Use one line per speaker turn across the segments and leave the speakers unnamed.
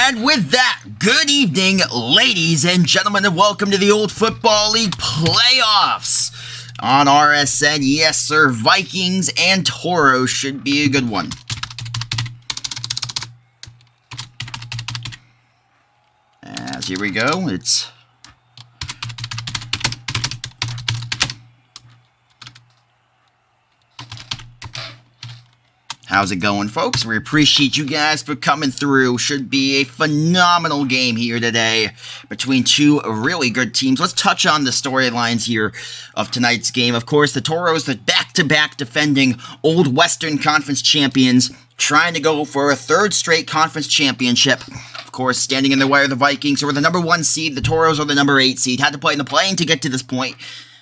And with that, good evening, ladies and gentlemen, and welcome to the Old Football League playoffs on RSN. Yes, sir, Vikings and Toros should be a good one. As here we go, How's it going, folks? We appreciate you guys for coming through. Should be a phenomenal game here today between two really good teams. Let's touch on the storylines here of tonight's game. Of course, the Toros, the back-to-back defending Old Western Conference champions, trying to go for a third straight conference championship. Of course, standing in the way are the Vikings, who are the number 1 seed. The Toros are the number 8 seed. Had to play in the play-in to get to this point.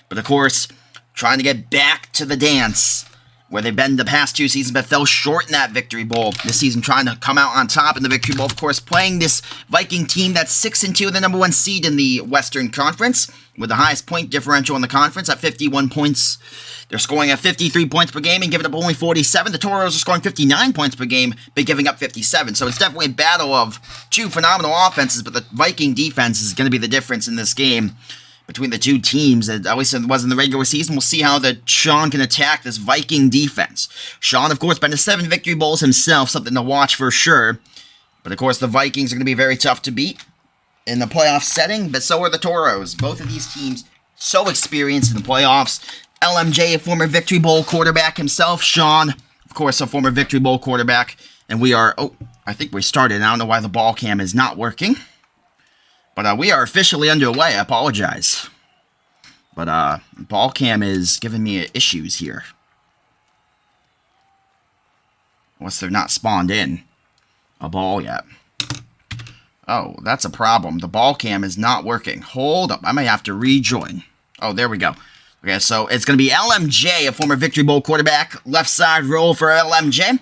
But, of course, trying to get back to the dance where they've been the past 2 seasons, but fell short in that Victory Bowl. This season trying to come out on top in the Victory Bowl. Of course, playing this Viking team that's 6-2, the number 1 seed in the Western Conference, with the highest point differential in the conference at 51 points. They're scoring at 53 points per game and giving up only 47. The Toros are scoring 59 points per game, but giving up 57. So it's definitely a battle of two phenomenal offenses, but the Viking defense is going to be the difference in this game between the two teams. At least it was in the regular season. We'll see how Sean can attack this Viking defense. Sean, of course, been to 7 Victory Bowls himself, something to watch for sure. But, of course, the Vikings are going to be very tough to beat in the playoff setting, but so are the Toros. Both of these teams so experienced in the playoffs. LMJ, a former Victory Bowl quarterback himself. Sean, of course, a former Victory Bowl quarterback. And we are, I think we started. I don't know why the ball cam is not working. But we are officially underway. I apologize. But ball cam is giving me issues here. Unless they're not spawned in a ball yet. Oh, that's a problem. The ball cam is not working. Hold up. I may have to rejoin. Oh, there we go. Okay, so it's going to be LMJ, a former Victory Bowl quarterback. Left side roll for LMJ.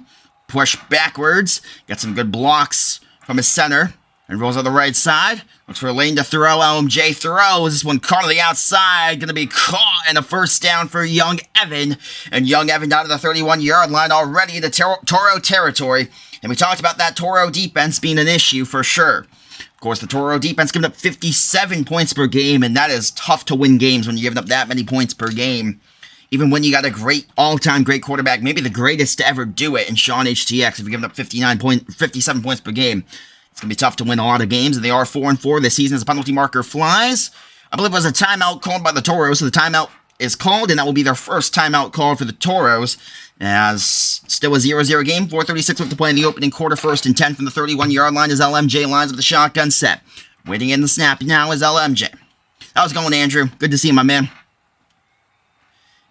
Push backwards. Get some good blocks from his center. And rolls on the right side. Looks for a lane to throw. LMJ throws. This one caught on the outside. Going to be caught. And a first down for Young Evan. And Young Evan down to the 31-yard line already to Toro territory. And we talked about that Toro defense being an issue for sure. Of course, the Toro defense giving up 57 points per game. And that is tough to win games when you're giving up that many points per game. Even when you got a great, all-time great quarterback. Maybe the greatest to ever do it in Sean HTX. If you're giving up 57 points per game. It's going to be tough to win a lot of games, and they are 4-4 this season as the penalty marker flies. I believe it was a timeout called by the Toros, so the timeout is called, and that will be their first timeout called for the Toros, as still a 0-0 game, 4:36 left to play in the opening quarter, 1st and 10 from the 31-yard line as LMJ lines up the shotgun set. Waiting in the snap now is LMJ. How's it going, Andrew? Good to see you, my man.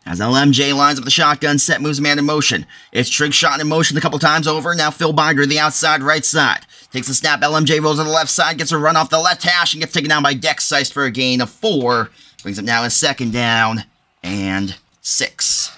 As LMJ lines up the shotgun set, moves man in motion. It's trick shot in motion a couple times over. Now Phil Binder, the outside right side. Takes the snap. LMJ rolls on the left side, gets a run off the left hash, and gets taken down by Dex Seist for a gain of 4. Brings up now a 2nd down and 6.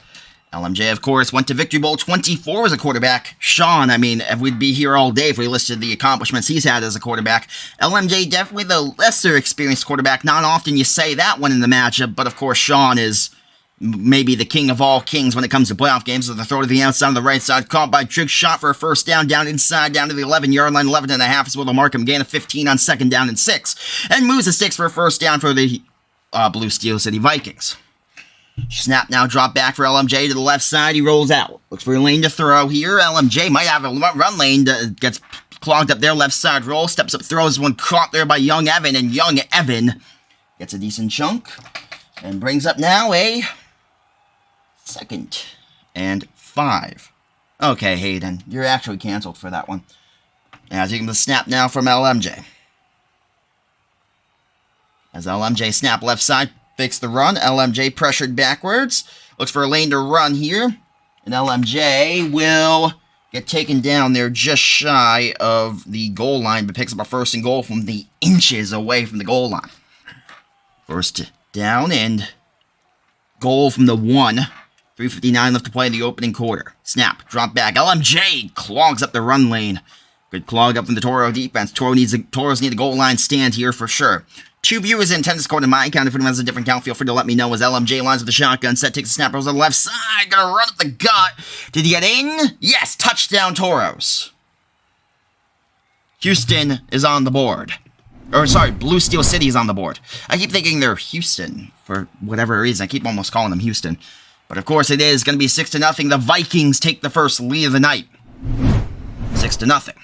LMJ, of course, went to Victory Bowl 24 as a quarterback. Sean, I mean, we'd be here all day if we listed the accomplishments he's had as a quarterback. LMJ, definitely the lesser experienced quarterback. Not often you say that one in the matchup, but of course, Sean is maybe the king of all kings when it comes to playoff games. So the throw to the outside on the right side, caught by trick shot for a first down, down inside, down to the 11-yard line, 11.5 is where they'll mark him. Gain of 15 on 2nd down and 6. And moves the sticks for a first down for the Bluesteel City Vikings. Snap now, drop back for LMJ to the left side. He rolls out. Looks for a lane to throw here. LMJ might have a run lane that gets clogged up there. Left side roll, steps up, throws one caught there by Young Evan. And Young Evan gets a decent chunk and brings up now a 2nd and 5. Okay, Hayden, you're actually canceled for that one. As you can snap now from LMJ. As LMJ snap left side, fakes the run. LMJ pressured backwards. Looks for a lane to run here. And LMJ will get taken down there just shy of the goal line, but picks up a 1st and goal from the inches away from the goal line. 1st down and goal from the 1. 3:59 left to play in the opening quarter. Snap, drop back. LMJ clogs up the run lane. Good clog up from the Toro defense. Toros need a goal line stand here for sure. 2 viewers in attendance according to my account. If anyone has a different count, feel free to let me know. As LMJ lines with the shotgun set, takes the snap, rolls on the left side. Gonna run up the gut. Did he get in? Yes, touchdown Toros. Houston is on the board. Or, sorry, Bluesteel City is on the board. I keep thinking they're Houston for whatever reason. I keep almost calling them Houston. But, of course, it is going to be 6-0. The Vikings take the first lead of the night. 6-0.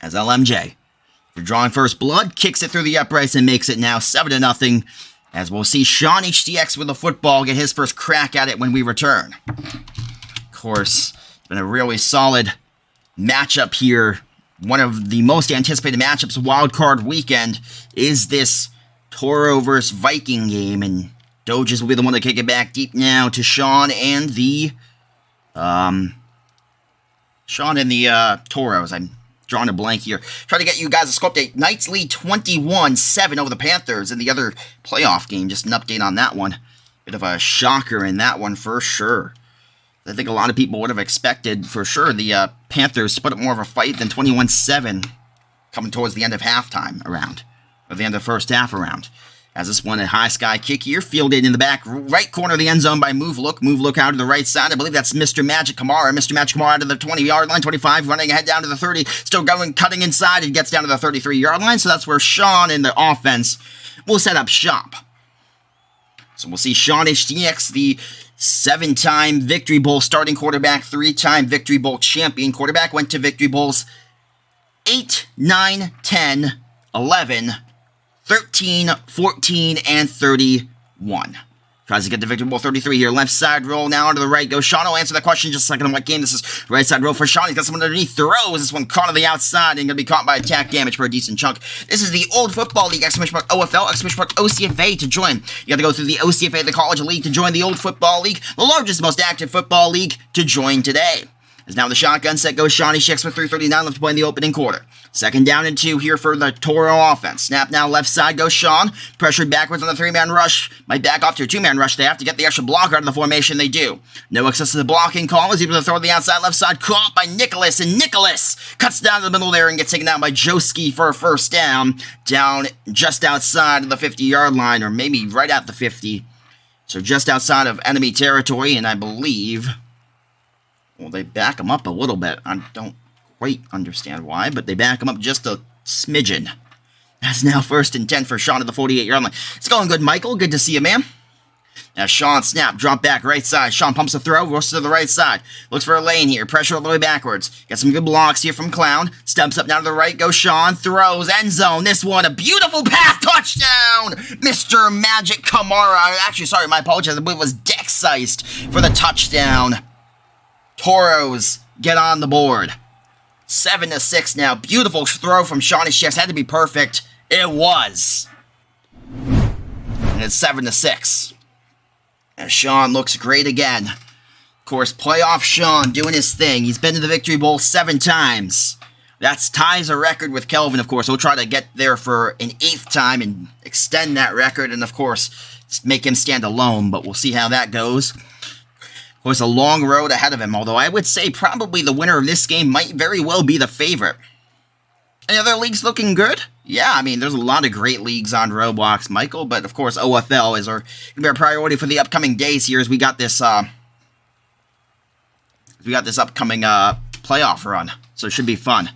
As LMJ, for drawing first blood, kicks it through the uprights and makes it now 7-0. As we'll see Sean HTX with the football get his first crack at it when we return. Of course, it's been a really solid matchup here. One of the most anticipated matchups of Wildcard weekend is this Toro versus Viking game, and Doges will be the one to kick it back deep now to Sean and the Toros. I'm drawing a blank here. Trying to get you guys a score update. Knights lead 21-7 over the Panthers in the other playoff game. Just an update on that one. Bit of a shocker in that one for sure. I think a lot of people would have expected, for sure, the Panthers to put up more of a fight than 21-7 coming towards the end of halftime around, or the end of the first half around. As this one, a high sky kick here, fielded in the back right corner of the end zone by Move Look. Move Look out to the right side. I believe that's Mr. Magic Kamara. Mr. Magic Kamara out to the 20-yard line, 25, running ahead down to the 30, still going, cutting inside, and gets down to the 33-yard line. So that's where Sean in the offense will set up shop. So we'll see Sean HTX, the 7-time Victory Bowl starting quarterback, 3-time Victory Bowl champion quarterback, went to Victory Bowls 8, 9, 10, 11, 13, 14, and 31. Tries to get to Victory Bowl 33 here. Left side roll now to the right. Goes Sean. I'll answer that question in just a second on what game this is. Right side roll for Sean. He's got someone underneath. Throws. This one caught on the outside and going to be caught by attack damage for a decent chunk. This is the Old Football League, OFL, OCFA to join. You got to go through the OCFA, the College League, to join the Old Football League, the largest, most active football league to join today. As now the shotgun set goes Shawnee Shicks with 3:39 left to play in the opening quarter. Second down and 2 here for the Toro offense. Snap now left side goes Sean. Pressured backwards on the 3-man rush. Might back off to a 2-man rush. They have to get the extra blocker out of the formation. They do. No excessive blocking call. Is able to throw to the outside left side. Caught by Nicholas. And Nicholas cuts down to the middle there and gets taken down by Joski for a first down. Down just outside of the 50-yard line. Or maybe right at the 50. So just outside of enemy territory. And I believe... well, they back him up a little bit. I don't quite understand why, but they back him up just a smidgen. That's now 1st and 10 for Sean at the 48-yard line. It's going good, Michael. Good to see you, man. Now Sean snap, drop back, right side. Sean pumps a throw, rushes to the right side. Looks for a lane here, pressure all the way backwards. Got some good blocks here from Clown. Steps up down to the right, goes Sean. Throws, end zone. This one, a beautiful pass, touchdown! Mr. Magic Kamara. Actually, sorry, my apologies. I believe it was Dex-sized for the touchdown. Toros get on the board. 7-6 now. Beautiful throw from Shawnee Shicks. Had to be perfect. It was. And it's 7-6. And Sean looks great again. Of course, playoff Sean doing his thing. He's been to the Victory Bowl 7 times. That's ties a record with Kelvin, of course. He'll try to get there for an 8th time and extend that record. And, of course, make him stand alone. But we'll see how that goes. Of course, a long road ahead of him, although I would say probably the winner of this game might very well be the favorite. Any other leagues looking good? Yeah, I mean, there's a lot of great leagues on Roblox, Michael, but of course, OFL is going to be our priority for the upcoming days here as we got this upcoming playoff run, so it should be fun.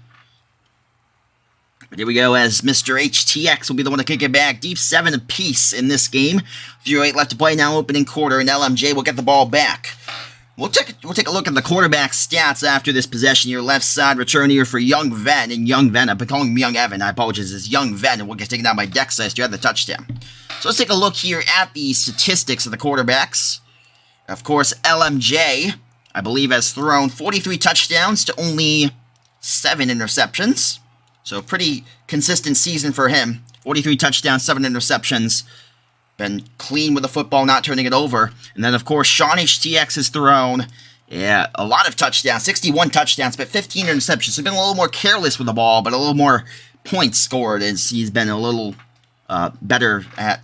But here we go, as Mr. HTX will be the one to kick it back. Deep 7 apiece in this game. 3:08 left to play now, opening quarter, and LMJ will get the ball back. We'll take a look at the quarterback stats after this possession here. Left side return here for Young Ven, and Young Ven, I've been calling him Young Evan, I apologize, it's Young Ven, and we'll get taken down by Dex-sized to have the touchdown. So let's take a look here at the statistics of the quarterbacks. Of course, LMJ, I believe, has thrown 43 touchdowns to only 7 interceptions. So pretty consistent season for him. 43 touchdowns, 7 interceptions. Been clean with the football, not turning it over. And then, of course, Sean HTX has thrown, a lot of touchdowns. 61 touchdowns, but 15 interceptions. So he's been a little more careless with the ball, but a little more points scored as he's been a little better at,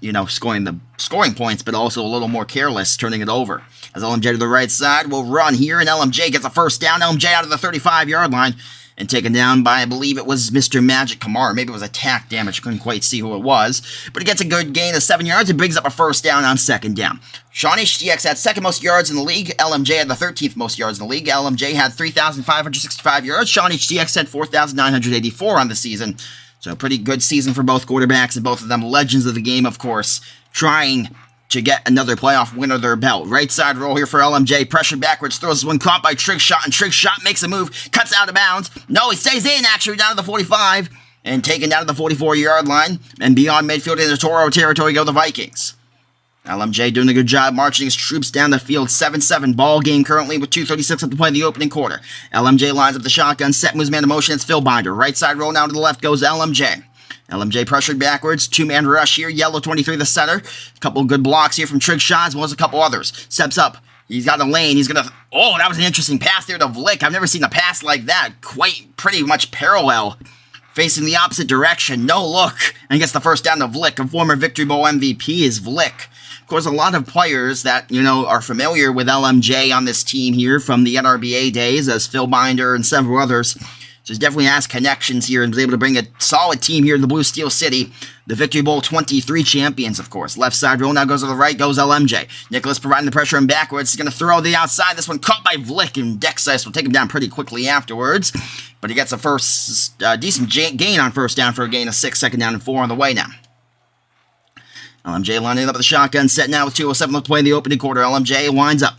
scoring points, but also a little more careless turning it over. As LMJ to the right side will run here, and LMJ gets a first down. LMJ out of the 35-yard line. and taken down by, I believe it was Mr. Magic Kamara. Maybe it was attack damage. I couldn't quite see who it was. But he gets a good gain of 7 yards and brings up a first down on second down. Sean HTX had second most yards in the league. LMJ had the 13th most yards in the league. LMJ had 3,565 yards. Sean HTX had 4,984 on the season. So a pretty good season for both quarterbacks, and both of them legends of the game, of course, trying to get another playoff win under their belt. Right side roll here for LMJ. Pressure backwards. Throws one caught by Trig Shot. And Trig Shot makes a move. Cuts out of bounds. No, he stays in, actually, down to the 45. And taken down to the 44-yard line. And beyond midfield into Toro territory go the Vikings. LMJ doing a good job marching his troops down the field. 7-7 ball game currently with 2:36 left to play in the opening quarter. LMJ lines up the shotgun. Set moves man to motion. It's Phil Binder. Right side roll now to the left goes LMJ. LMJ pressured backwards, two-man rush here, yellow 23 the center. A couple good blocks here from Trig Shot, as well as a couple others. Steps up, he's got a lane, he's gonna, oh, that was an interesting pass there to Vlick. I've never seen a pass like that, pretty much parallel, facing the opposite direction, no look, and gets the first down to Vlick. A former Victory Bowl MVP is Vlick. Of course, a lot of players that, are familiar with LMJ on this team here from the NRBA days, as Phil Binder and several others. So he's definitely has connections here and was able to bring a solid team here to the Bluesteel City. The Victory Bowl 23 champions, of course. Left side roll now goes to the right, goes LMJ. Nicholas providing the pressure and backwards. He's going to throw the outside. This one caught by Vlick, and Dexice will take him down pretty quickly afterwards. But he gets a first decent gain on first down for a gain of 6, second down and 4 on the way now. LMJ lining up the shotgun set now with 2:07 left to play in the opening quarter. LMJ winds up.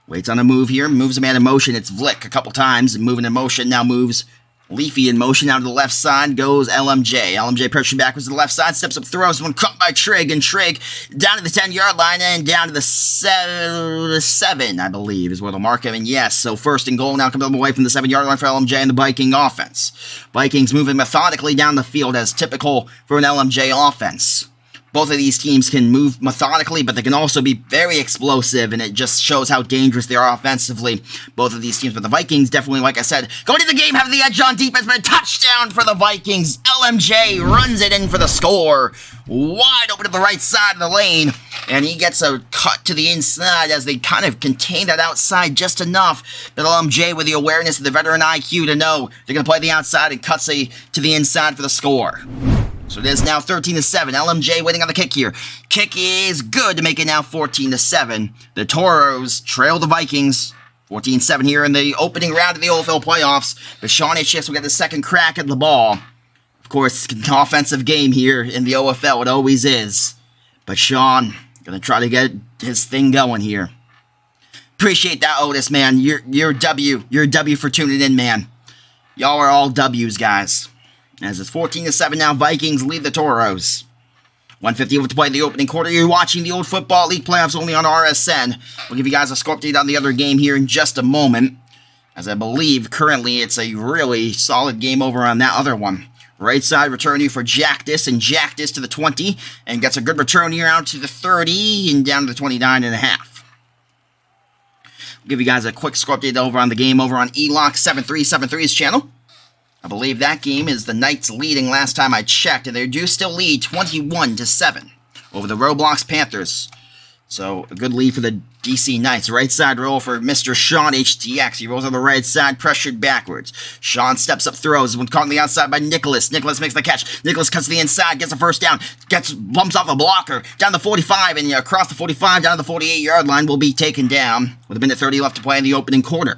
Waits on a move here, moves a man in motion. It's Vlick a couple times, moving in motion, now moves Leafy in motion. Out to the left side goes LMJ. LMJ pressure backwards to the left side, steps up, throws one caught by Trig, and Trig down to the 10-yard line and down to the 7, I believe, is where they'll mark him. And yes, so first and goal now coming away from the 7-yard line for LMJ and the Viking offense. Vikings moving methodically down the field as typical for an LMJ offense. Both of these teams can move methodically, but they can also be very explosive, and it just shows how dangerous they are offensively, both of these teams. But the Vikings definitely, like I said, going to the game, have the edge on defense, but a touchdown for the Vikings. LMJ runs it in for the score. Wide open to the right side of the lane, and he gets a cut to the inside as they kind of contain that outside just enough. But LMJ with the awareness of the veteran IQ to know they're going to play the outside and cuts to the inside for the score. So it is now 13-7. LMJ waiting on the kick here. Kick is good to make it now 14-7. The Toros trail the Vikings 14-7 here in the opening round of the OFL playoffs. But Sean HTX will get the second crack at the ball. Of course, it's an offensive game here in the OFL. It always is. But Sean going to try to get his thing going here. Appreciate that, Otis, man. You're a W. You're a W for tuning in, man. Y'all are all W's, guys. As it's 14-7 now, Vikings lead the Toros. 150 to play in the opening quarter. You're watching the Old Football League playoffs only on RSN. We'll give you guys a score update on the other game here in just a moment. As I believe currently it's a really solid game over on that other one. Right side return here for Jackdis, and Jackdis to the 20, and gets a good return here out to the 30 and down to the 29.5. We'll give you guys a quick score update over on the game over on ELOC737's channel. I believe that game is the Knights leading last time I checked, and they do still lead 21-7 over the Roblox Panthers. So, a good lead for the DC Knights. Right side roll for Mr. Sean HTX. He rolls on the right side, pressured backwards. Sean steps up, throws. When caught on the outside by Nicholas. Nicholas makes the catch. Nicholas cuts to the inside, gets a first down, bumps off a blocker, down the 45, and across the 45, down to the 48-yard line, will be taken down with a minute 30 left to play in the opening quarter.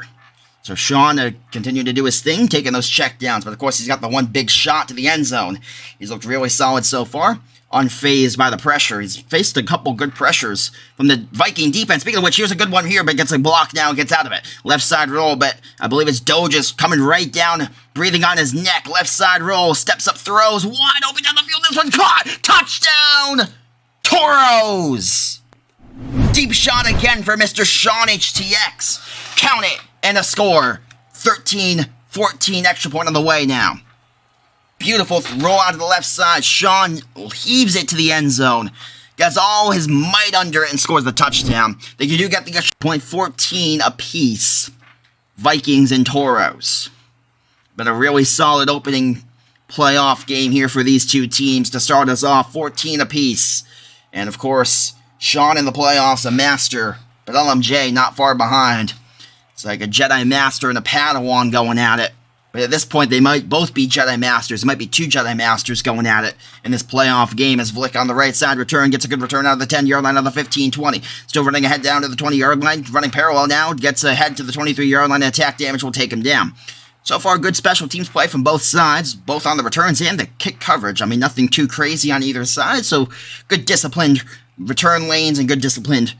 So Sean continued to do his thing, taking those check downs. But of course, he's got the one big shot to the end zone. He's looked really solid so far, unfazed by the pressure. He's faced a couple good pressures from the Viking defense. Speaking of which, here's a good one here, but gets a block now and gets out of it. Left side roll, but I believe it's Doges coming right down, breathing on his neck. Left side roll, steps up, throws, wide open down the field. This one caught! Touchdown! Toros! Deep shot again for Mr. Sean HTX. Count it! And a score, 13-14, extra point on the way now. Beautiful roll out to the left side. Sean heaves it to the end zone. Gets all his might under it and scores the touchdown. Then you do get the extra point, 14 apiece. Vikings and Toros. But a really solid opening playoff game here for these two teams to start us off, 14 apiece. And of course, Sean in the playoffs, a master, but LMJ not far behind. It's like a Jedi Master and a Padawan going at it. But at this point, they might both be Jedi Masters. It might be two Jedi Masters going at it in this playoff game as Vlick on the right side gets a good return out of the 10-yard line on the 15-20. Still running ahead down to the 20-yard line. Running parallel now. Gets ahead to the 23-yard line. Attack damage will take him down. So far, good special teams play from both sides, both on the returns and the kick coverage. I mean, nothing too crazy on either side. So good disciplined return lanes and good disciplined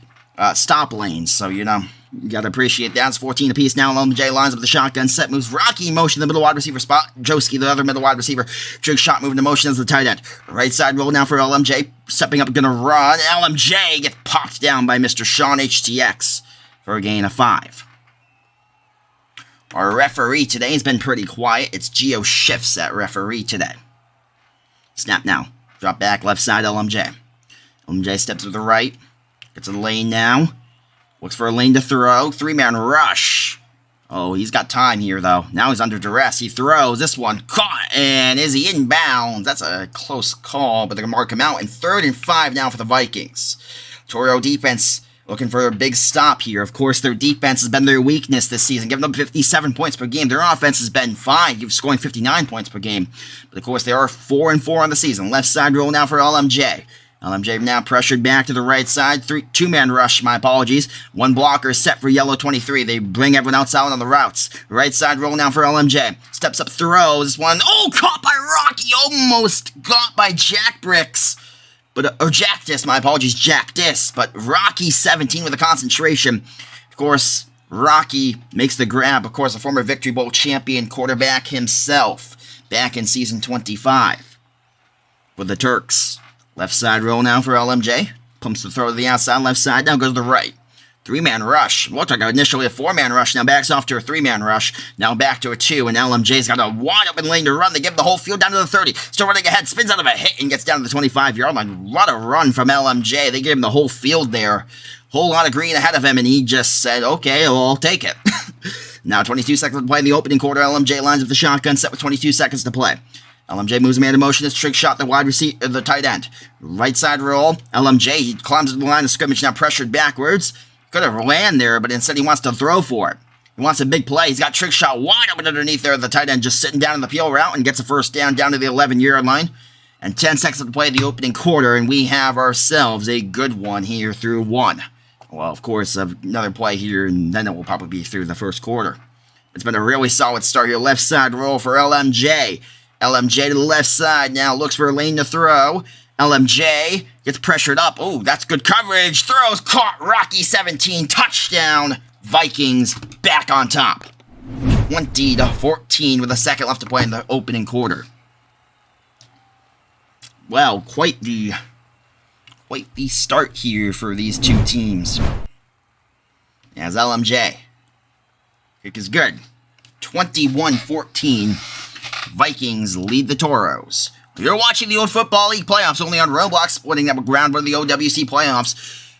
stop lanes. So, you know, you got to appreciate that. It's 14 apiece now. LMJ lines up with the shotgun set. Moves Rocky in motion in the middle wide receiver spot. Joski, the other middle wide receiver. Trick shot moving to motion as the tight end. Right side roll now for LMJ. Stepping up, going to run. LMJ gets popped down by Mr. Sean HTX for a gain of 5. Our referee today has been pretty quiet. It's Geo Shifts at referee today. Snap now. Drop back left side LMJ. LMJ steps to the right. Gets a lane now. Looks for a lane to throw. 3-man rush. Oh, he's got time here, though. Now he's under duress. He throws. This one caught. And is he inbounds? That's a close call, but they're going to mark him out. And 3rd and 5 now for the Vikings. Toro defense looking for a big stop here. Of course, their defense has been their weakness this season, giving them 57 points per game. Their offense has been fine, scoring 59 points per game. But, of course, they are 4-4 on the season. Left side roll now for LMJ. LMJ now pressured back to the right side. 2-man rush, my apologies. One blocker set for yellow 23. They bring everyone else out on the routes. Right side roll now for LMJ. Steps up, throws. One. Oh, caught by Rocky. Almost got by Jack Bricks. Or Jack Dis, my apologies, Jack Dis. But Rocky 17 with a concentration. Of course, Rocky makes the grab. Of course, a former Victory Bowl champion quarterback himself. Back in season 25. For the Turks. Left side roll now for LMJ. Pumps the throw to the outside, left side. Now goes to the right. 3-man rush. Looked like initially a 4-man rush. Now backs off to a 3-man rush. Now back to a 2. And LMJ's got a wide open lane to run. They give the whole field down to the 30. Still running ahead. Spins out of a hit and gets down to the 25-yard line. What a run from LMJ. They gave him the whole field there. Whole lot of green ahead of him. And he just said, okay, well, I'll take it. Now 22 seconds to play in the opening quarter. LMJ lines up the shotgun set with 22 seconds to play. LMJ moves man in motion. It's trick shot the wide receiver, the tight end. Right side roll. LMJ, he climbs to the line of scrimmage, now pressured backwards. Could have ran there, but instead he wants to throw for it. He wants a big play. He's got trick shot wide open underneath there. The tight end just sitting down in the peel route and gets a first down to the 11-yard line. And 10 seconds to play the opening quarter, and we have ourselves a good one here through 1. Well, of course, another play here, and then it will probably be through the first quarter. It's been a really solid start here. Left side roll for LMJ. LMJ to the left side now, looks for a lane to throw. LMJ gets pressured up. Oh, that's good coverage. Throws caught. Rocky 17. Touchdown. Vikings back on top. 20-14 with a second left to play in the opening quarter. Well, quite the start here for these two teams. As LMJ. Kick is good. 21-14. Vikings lead the Toros. You're watching the Old Football League playoffs only on Roblox Sporting Ground for the OWC playoffs.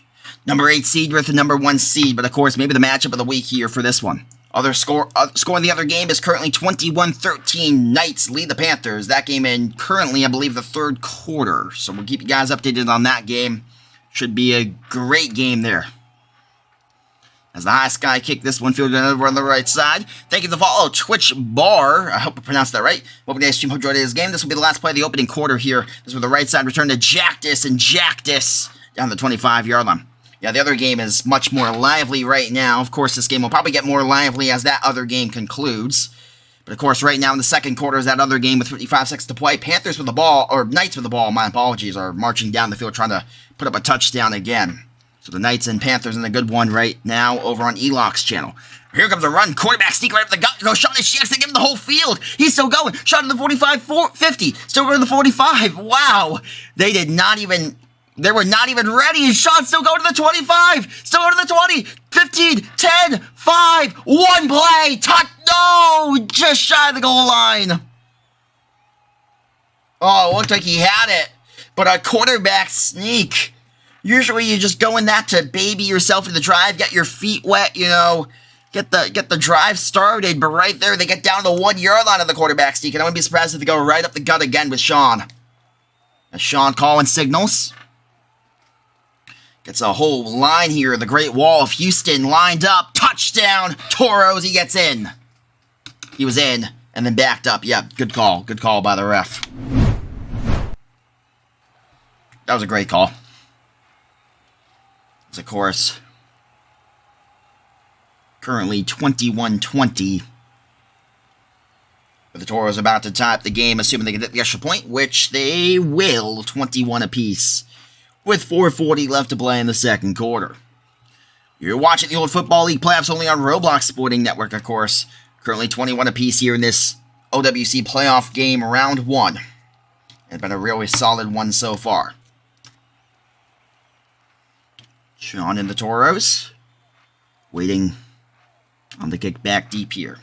Number 8 seed versus number 1 seed, but of course, maybe the matchup of the week here for this one. Other score in the other game is currently 21-13. Knights lead the Panthers. That game in currently, I believe, the 3rd quarter. So we'll keep you guys updated on that game. Should be a great game there. As the high sky kick this one fielded over on the right side. Thank you to follow Twitch Bar. I hope I pronounced that right. Welcome to stream. Hope you enjoyed this game. This will be the last play of the opening quarter here. This will the right side return to Jackdis, and Jackdis down the 25-yard line. Yeah, the other game is much more lively right now. Of course, this game will probably get more lively as that other game concludes. But of course, right now in the second quarter is that other game with 55 seconds to play. Panthers with the ball, or Knights with the ball, my apologies, are marching down the field trying to put up a touchdown again. So the Knights and Panthers in a good one right now over on Elox's channel. Here comes a run. Quarterback sneak right up the gut. Go shot his checks. They give him the whole field. He's still going. Shot to the 45, 50. Still going to the 45. Wow. They were not even ready. His shot still going to the 25. Still going to the 20. 15, 10, 5, 1 play. No! Just shy of the goal line. Oh, it looked like he had it. But a quarterback sneak. Usually you just go in that to baby yourself in the drive, get your feet wet, you know, get the drive started. But right there, they get down to the 1-yard line of the quarterback sneak. And I wouldn't be surprised if they go right up the gut again with Sean. As Sean calling signals. Gets a whole line here. The Great Wall of Houston lined up. Touchdown. Toros, he gets in. He was in. and then backed up. Yeah, good call. Good call by the ref. That was a great call. It's, of course, currently 21-20. But the Toros about to tie up the game, assuming they can get the extra point, which they will, 21 apiece, with 4:40 left to play in the second quarter. You're watching the Old Football League playoffs only on Roblox Sporting Network, of course. Currently 21 apiece here in this OWC playoff game, round 1. It's been a really solid one so far. Sean and the Toros waiting on the kick back deep here.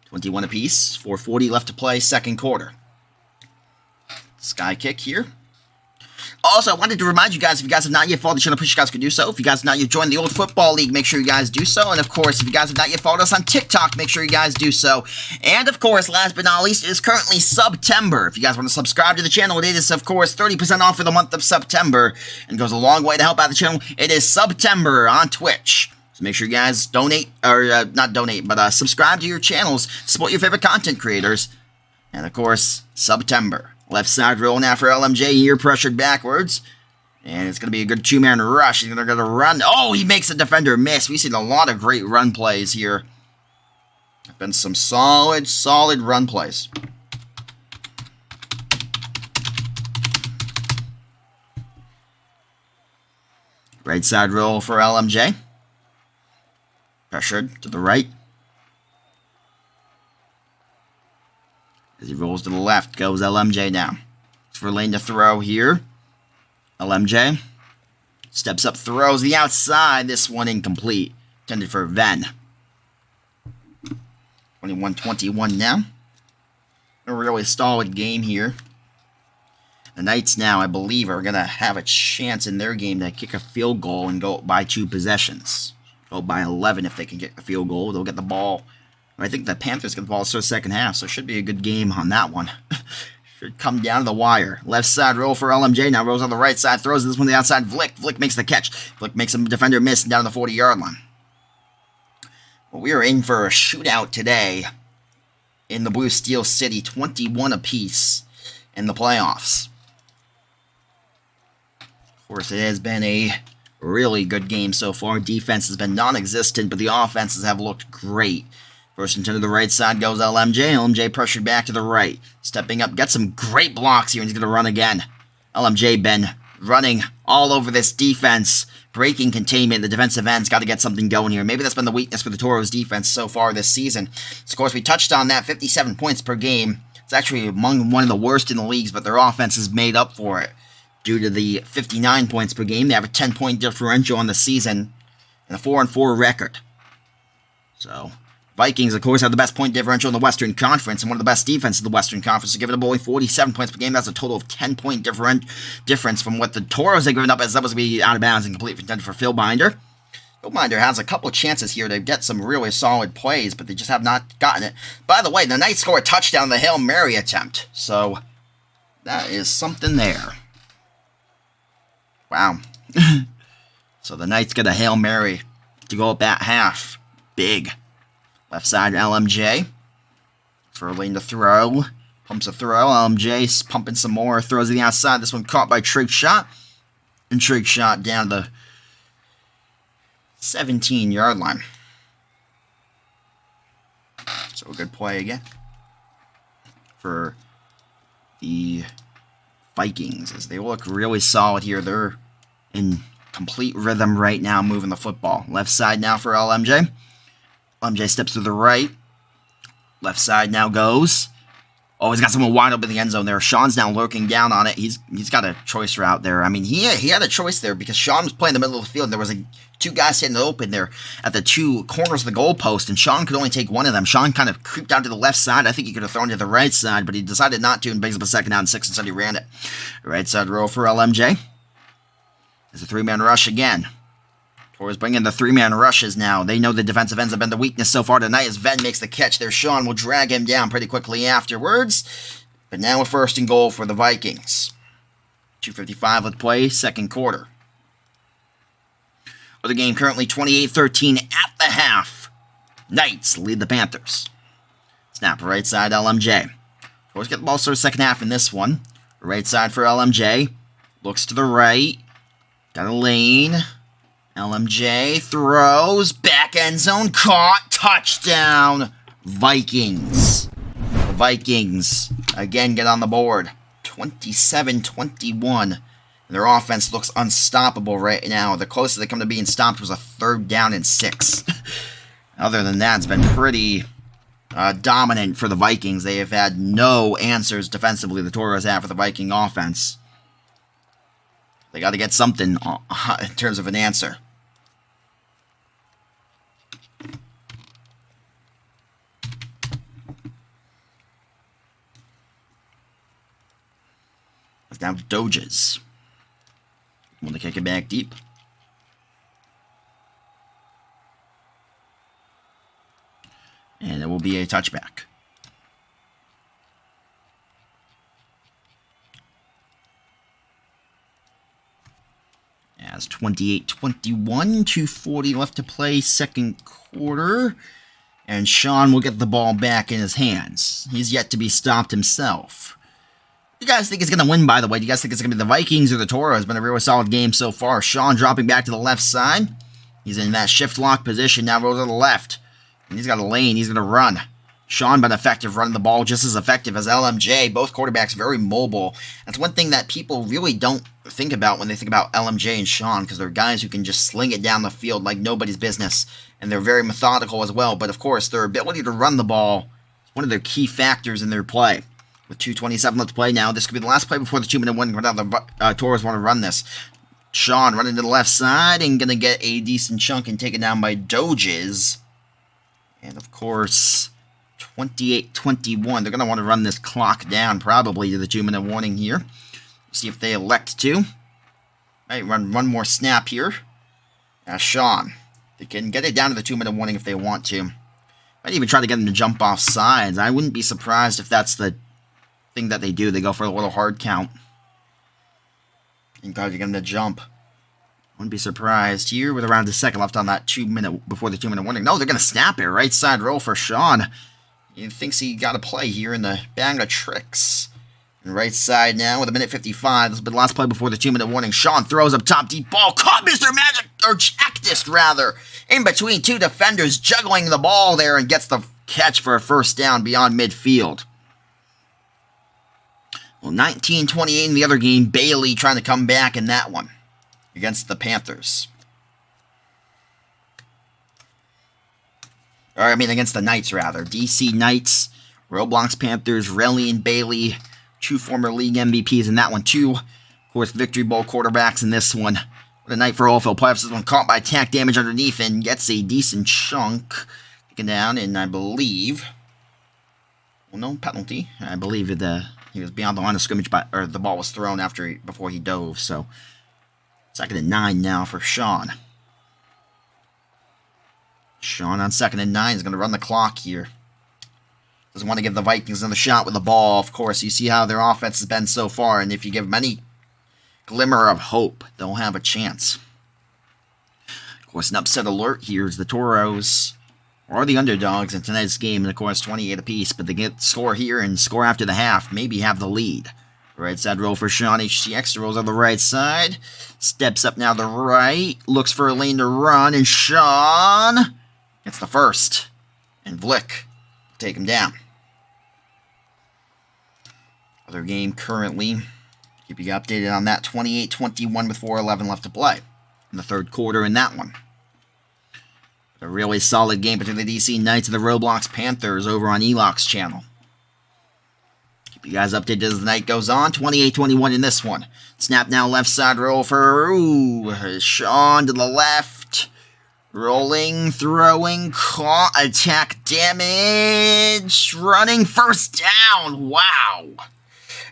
21 apiece, 4:40 left to play, second quarter. Sky kick here. Also, I wanted to remind you guys, if you guys have not yet followed the channel, please you guys can do so. If you guys have not yet joined the Old Football League, make sure you guys do so. And of course, if you guys have not yet followed us on TikTok, make sure you guys do so. And of course, last but not least, it is currently September. If you guys want to subscribe to the channel, it is, of course, 30% off for the month of September. And goes a long way to help out the channel. It is September on Twitch. So make sure you guys donate, or not donate, but subscribe to your channels. Support your favorite content creators. And of course, September. Left side roll now for LMJ here, pressured backwards. And it's going to be a good two-man rush. He's going to run. Oh, he makes a defender miss. We've seen a lot of great run plays here. Been some solid run plays. Right side roll for LMJ. Pressured to the right. As he rolls to the left, goes LMJ now. For lane to throw here. LMJ steps up, throws the outside. This one incomplete. Intended for Ven. 21-21 now. A really solid game here. The Knights now, I believe, are going to have a chance in their game to kick a field goal and go by 2 possessions. Go by 11 if they can get a field goal. They'll get the ball. I think the Panthers get the ball to second half, so it should be a good game on that one. Should come down to the wire. Left side roll for LMJ. Now rolls on the right side. Throws this one to the outside. Flick makes the catch. Flick makes a defender miss down the 40-yard line. Well, we are in for a shootout today in the Bluesteel City. 21 apiece in the playoffs. Of course, it has been a really good game so far. Defense has been non-existent, but the offenses have looked great. First into the right side goes LMJ. LMJ pressured back to the right. Stepping up, gets some great blocks here, and he's going to run again. LMJ been running all over this defense. Breaking containment. The defensive end's got to get something going here. Maybe that's been the weakness for the Toros defense so far this season. So, of course, we touched on that. 57 points per game. It's actually among one of the worst in the leagues, but their offense has made up for it. Due to the 59 points per game, they have a 10-point differential on the season and a 4-4 record. So, Vikings, of course, have the best point differential in the Western Conference and one of the best defenses in the Western Conference. So giving up only 47 points per game. That's a total of 10-point difference from what the Toros have given up, as that was going to be out of bounds and completely intended for Phil Binder. Phil Binder has a couple of chances here to get some really solid plays, but they just have not gotten it. By the way, the Knights score a touchdown on the Hail Mary attempt. So that is something there. Wow. So the Knights get a Hail Mary to go up at half. Big. Left side LMJ. For a lane to throw. Pumps a throw. LMJ pumping some more. Throws it the outside. This one caught by Trig Shot. And Trig Shot down the 17-yard line. So a good play again for the Vikings as they look really solid here. They're in complete rhythm right now, moving the football. Left side now for LMJ. LMJ steps to the right. Left side now goes. Oh, he's got someone wide open in the end zone there. Sean's now lurking down on it. He's got a choice route there. I mean, he had a choice there because Sean was playing in the middle of the field. And there was two guys sitting open there at the two corners of the goalpost, and Sean could only take one of them. Sean kind of creeped out to the left side. I think he could have thrown to the right side, but he decided not to and brings up a second down and 6, instead he ran it. Right side roll for LMJ. There's a 3-man rush again. Toros bring in the 3-man rushes now. They know the defensive ends have been the weakness so far tonight as Ven makes the catch there. Sean will drag him down pretty quickly afterwards. But now a 1st and goal for the Vikings. 2:55 left play, second quarter. The game currently 28-13 at the half. Knights lead the Panthers. Snap right side LMJ. Toros get the ball started second half in this one. Right side for LMJ. Looks to the right. Got a lane. LMJ throws. Back end zone. Caught. Touchdown. Vikings. The Vikings again get on the board. 27-21. Their offense looks unstoppable right now. The closest they come to being stopped was a 3rd down and 6. Other than that, it's been pretty dominant for the Vikings. They have had no answers defensively the Toros have for the Viking offense. They got to get something in terms of an answer. It's now Doges. Want to kick it back deep. And it will be a touchback. As 28-21, 2:40 left to play, second quarter. And Sean will get the ball back in his hands. He's yet to be stopped himself. You guys think it's going to win, by the way? Do you guys think it's going to be the Vikings or the Toros? It's been a really solid game so far. Sean dropping back to the left side. He's in that shift lock position. Now rolls to the left. And he's got a lane. He's going to run. Sean been effective running the ball, just as effective as LMJ. Both quarterbacks very mobile. That's one thing that people really don't think about when they think about LMJ and Sean, because they're guys who can just sling it down the field like nobody's business. And they're very methodical as well. But of course, their ability to run the ball is one of their key factors in their play. With 2:27 left to play now, this could be the last play before the 2-minute warning. The Toros want to run this. Sean running to the left side and going to get a decent chunk and taken down by Doges. And of course, 28-21. They're going to want to run this clock down probably to the 2-minute warning here. See if they elect to. Might run one more snap here. Sean. They can get it down to the 2-minute warning if they want to. Might even try to get him to jump off sides. I wouldn't be surprised if that's the thing that they do. They go for a little hard count and try to get him to jump. Wouldn't be surprised here with around a second left on that 2-minute before the 2-minute warning. No, they're going to snap it. Right side roll for Sean. He thinks he got a play here in the bag of tricks. And right side now with 1:55. This will be the last play before the 2-minute warning. Sean throws up top deep ball. Caught Mr. Magic, or Cactus rather, in between two defenders, juggling the ball there and gets the catch for a first down beyond midfield. Well, 19-28 in the other game. Bailey trying to come back in that one against the Panthers. Or, I mean, against the Knights, rather. DC Knights, Roblox Panthers, Relly and Bailey, 2 former league MVPs in that one, 2, of course, Victory Bowl quarterbacks in this one. What a night for OFL playoffs. This one caught by attack damage underneath and gets a decent chunk. Taken down, and I believe... Well, no penalty. I believe he was beyond the line of scrimmage, or the ball was thrown before he dove, so... 2nd and 9 now for Sean. Sean on 2nd and 9 is going to run the clock here. Doesn't want to give the Vikings another shot with the ball. Of course, you see how their offense has been so far, and if you give them any glimmer of hope, they'll have a chance. Of course, an upset alert here is the Toros are the underdogs in tonight's game, and of course, 28 apiece, but they get score here and score after the half, maybe have the lead. Right side roll for Sean. HCX rolls on the right side. Steps up now the right. Looks for a lane to run, and Sean gets the first. And Vlick take him down. Other game currently. Keep you updated on that. 28-21 with 4:11 left to play in the third quarter in that one. A really solid game between the DC Knights and the Roblox Panthers over on Elox's channel. Keep you guys updated as the night goes on. 28-21 in this one. Snap now left side roll for Sean to the left. Rolling, throwing, caught, attack damage, running, first down. Wow.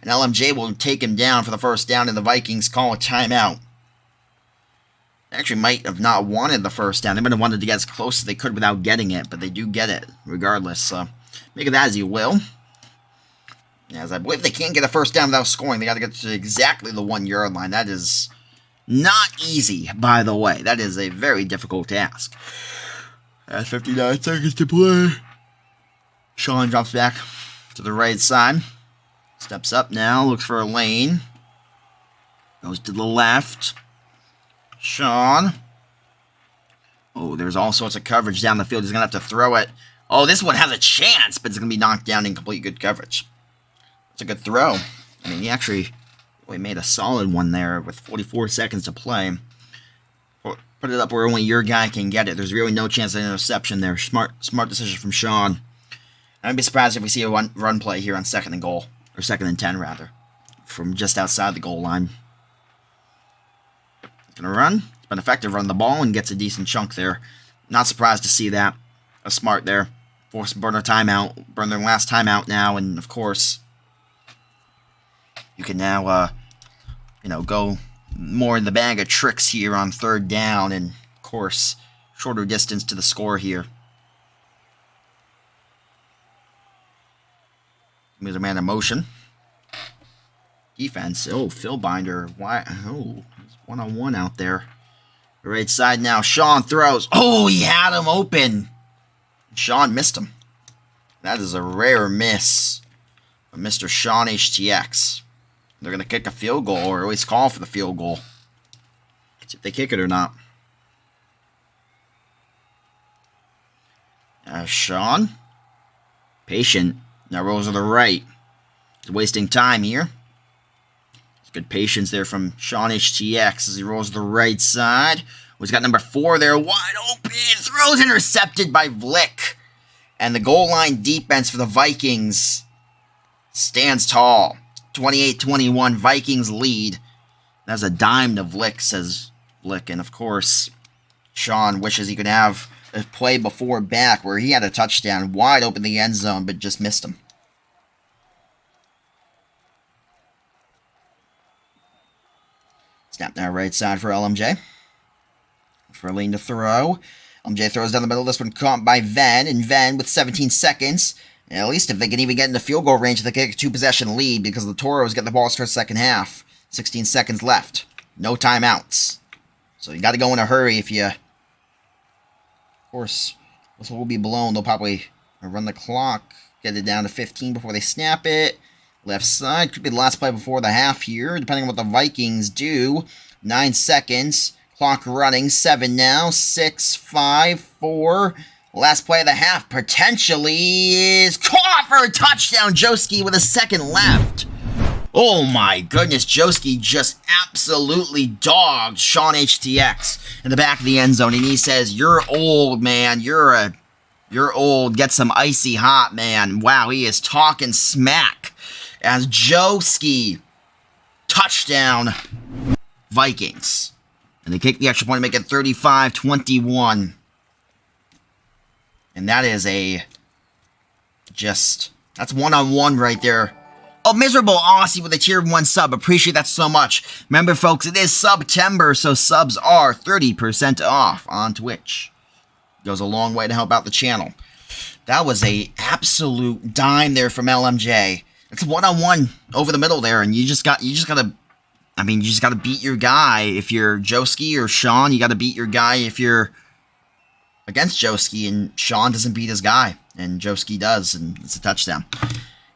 And LMJ will take him down for the first down, and the Vikings call a timeout. They actually might have not wanted the first down. They might have wanted to get as close as they could without getting it, but they do get it regardless. So make of that as you will. As I believe they can't get a first down without scoring. They got to get to exactly the 1-yard line. That is not easy, by the way. That is a very difficult task. That's 59 seconds to play. Sean drops back to the right side. Steps up now, looks for a lane. Goes to the left. Sean. Oh, there's all sorts of coverage down the field. He's going to have to throw it. Oh, this one has a chance, but it's going to be knocked down in complete good coverage. It's a good throw. I mean, he actually really made a solid one there with 44 seconds to play. Put it up where only your guy can get it. There's really no chance of an interception there. Smart decision from Sean. I'd be surprised if we see a run play here on 2nd and goal. Or 2nd and 10, rather. From just outside the goal line. He's going to run. It's been effective running the ball and gets a decent chunk there. Not surprised to see that. A smart there. Force burn their timeout. Burn their last timeout now. And, of course, you can now, go more in the bag of tricks here on 3rd down. And, of course, shorter distance to the score here. There's a man in motion. Defense. Oh, Phil Binder. Why? Oh, he's one-on-one out there. The right side now. Sean throws. Oh, he had him open. Sean missed him. That is a rare miss from Mr. Sean HTX. They're going to kick a field goal, or at least call for the field goal. See if they kick it or not. Sean. Patient. Now rolls to the right. He's wasting time here. There's good patience there from Sean HTX as he rolls to the right side. He's got number 4 there. Wide open. Throws intercepted by Vlick. And the goal line defense for the Vikings stands tall. 28-21. Vikings lead. That's a dime to Vlick, says Vlick. And of course, Sean wishes he could have a play before back where he had a touchdown wide open the end zone, but just missed him. Snap now right side for LMJ. For Lane to throw. LMJ throws down the middle. This one caught by Venn, and Venn with 17 seconds. And at least if they can even get into field goal range, they kick a 2-possession lead because the Toros get the ball to start second half. 16 seconds left. No timeouts. So you got to go in a hurry if you... Of course, this will be blown. They'll probably run the clock, get it down to 15 before they snap it. Left side could be the last play before the half here, depending on what the Vikings do. 9 seconds. Clock running. 7 now. 6, 5, 4. Last play of the half potentially is caught for a touchdown. Joski with a second left. Oh my goodness, Joski just absolutely dogged Sean HTX in the back of the end zone, and he says, "You're old, man. You're old. Get some icy hot, man." Wow, he is talking smack as Joski touchdown Vikings. And they kick the extra point to make it 35-21. And that is that's one-on-one right there. Oh, Miserable Aussie with a tier 1 sub. Appreciate that so much. Remember, folks, it is September, so subs are 30% off on Twitch. Goes a long way to help out the channel. That was a absolute dime there from LMJ. It's one-on-one over the middle there, and you just gotta beat your guy. If you're Joski or Sean, you gotta beat your guy if you're against Joski, and Sean doesn't beat his guy, and Joski does, and it's a touchdown.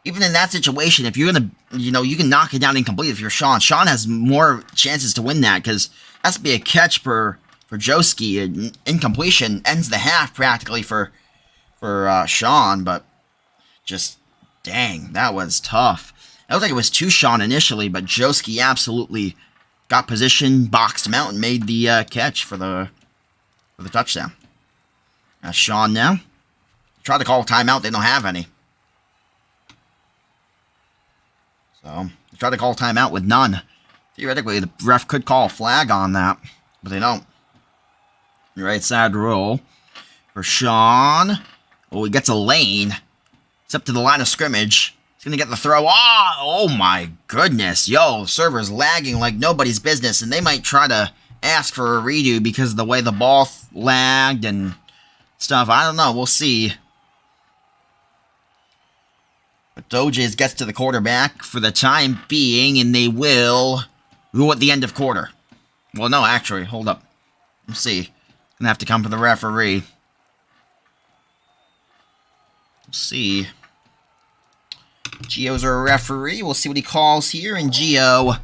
Even in that situation, if you're going to, you can knock it down incomplete if you're Sean. Sean has more chances to win that because it has to be a catch for Joski. And incompletion ends the half practically for Sean, but just, dang, that was tough. It looked like it was to Sean initially, but Joski absolutely got position, boxed him out, and made the catch for the touchdown. Sean now. Tried to call a timeout. They don't have any. So, they tried to call timeout with none. Theoretically, the ref could call a flag on that, but they don't. Right side roll for Sean. Oh, he gets a lane. It's up to the line of scrimmage. He's going to get the throw. Oh my goodness. Yo, server's lagging like nobody's business, and they might try to ask for a redo because of the way the ball lagged and stuff. I don't know. We'll see. But Doges gets to the quarterback for the time being, and they will rule at the end of quarter. Well, no, actually, hold up. Let's see. Gonna have to come for the referee. We'll see. Gio's our referee. We'll see what he calls here. And Gio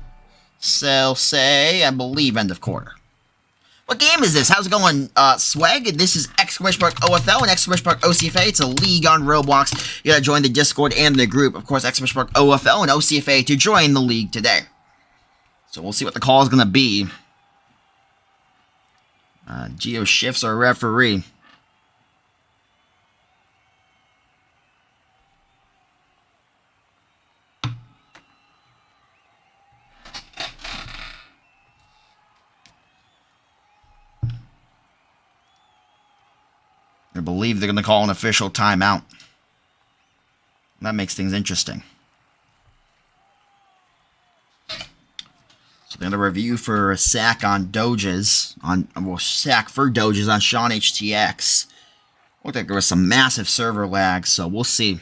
shall say, I believe, end of quarter. What game is this? How's it going, Swag? This is OFL and OCFA. It's a league on Roblox. You gotta join the Discord and the group. Of course, OFL and OCFA to join the league today. So we'll see what the call is gonna be. Gio shifts our referee. I believe they're going to call an official timeout. That makes things interesting. So they're going to review for a sack on Doges. Sack for Doges on Sean HTX. Looked like there was some massive server lag, so we'll see.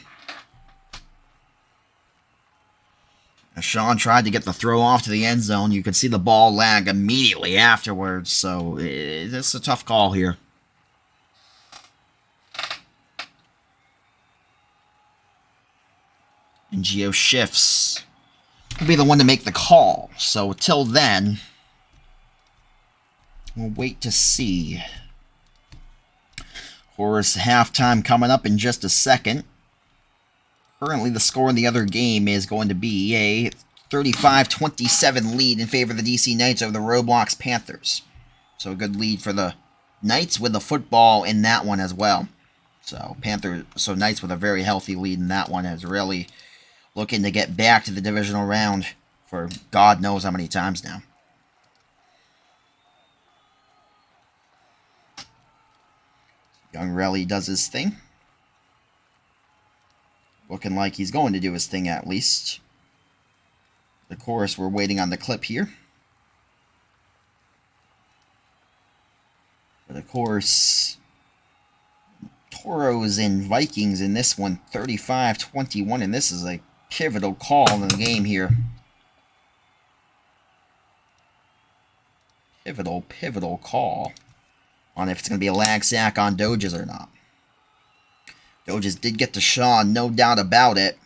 As Sean tried to get the throw off to the end zone, you could see the ball lag immediately afterwards, so it's a tough call here. And Gio shifts. Will be the one to make the call. So till then, we'll wait to see. Of course, halftime coming up in just a second. Currently, the score in the other game is going to be a 35-27 lead in favor of the DC Knights over the Roblox Panthers. So a good lead for the Knights with the football in that one as well. So Knights with a very healthy lead in that one is really looking to get back to the divisional round for God knows how many times now. Young Relly does his thing. Looking like he's going to do his thing at least. Of course, we're waiting on the clip here. But of course, Toros and Vikings in this one, 35-21, and this is a pivotal call in the game here. Pivotal call on if it's going to be a lag sack on Doges or not. Doges did get to Sean, no doubt about it.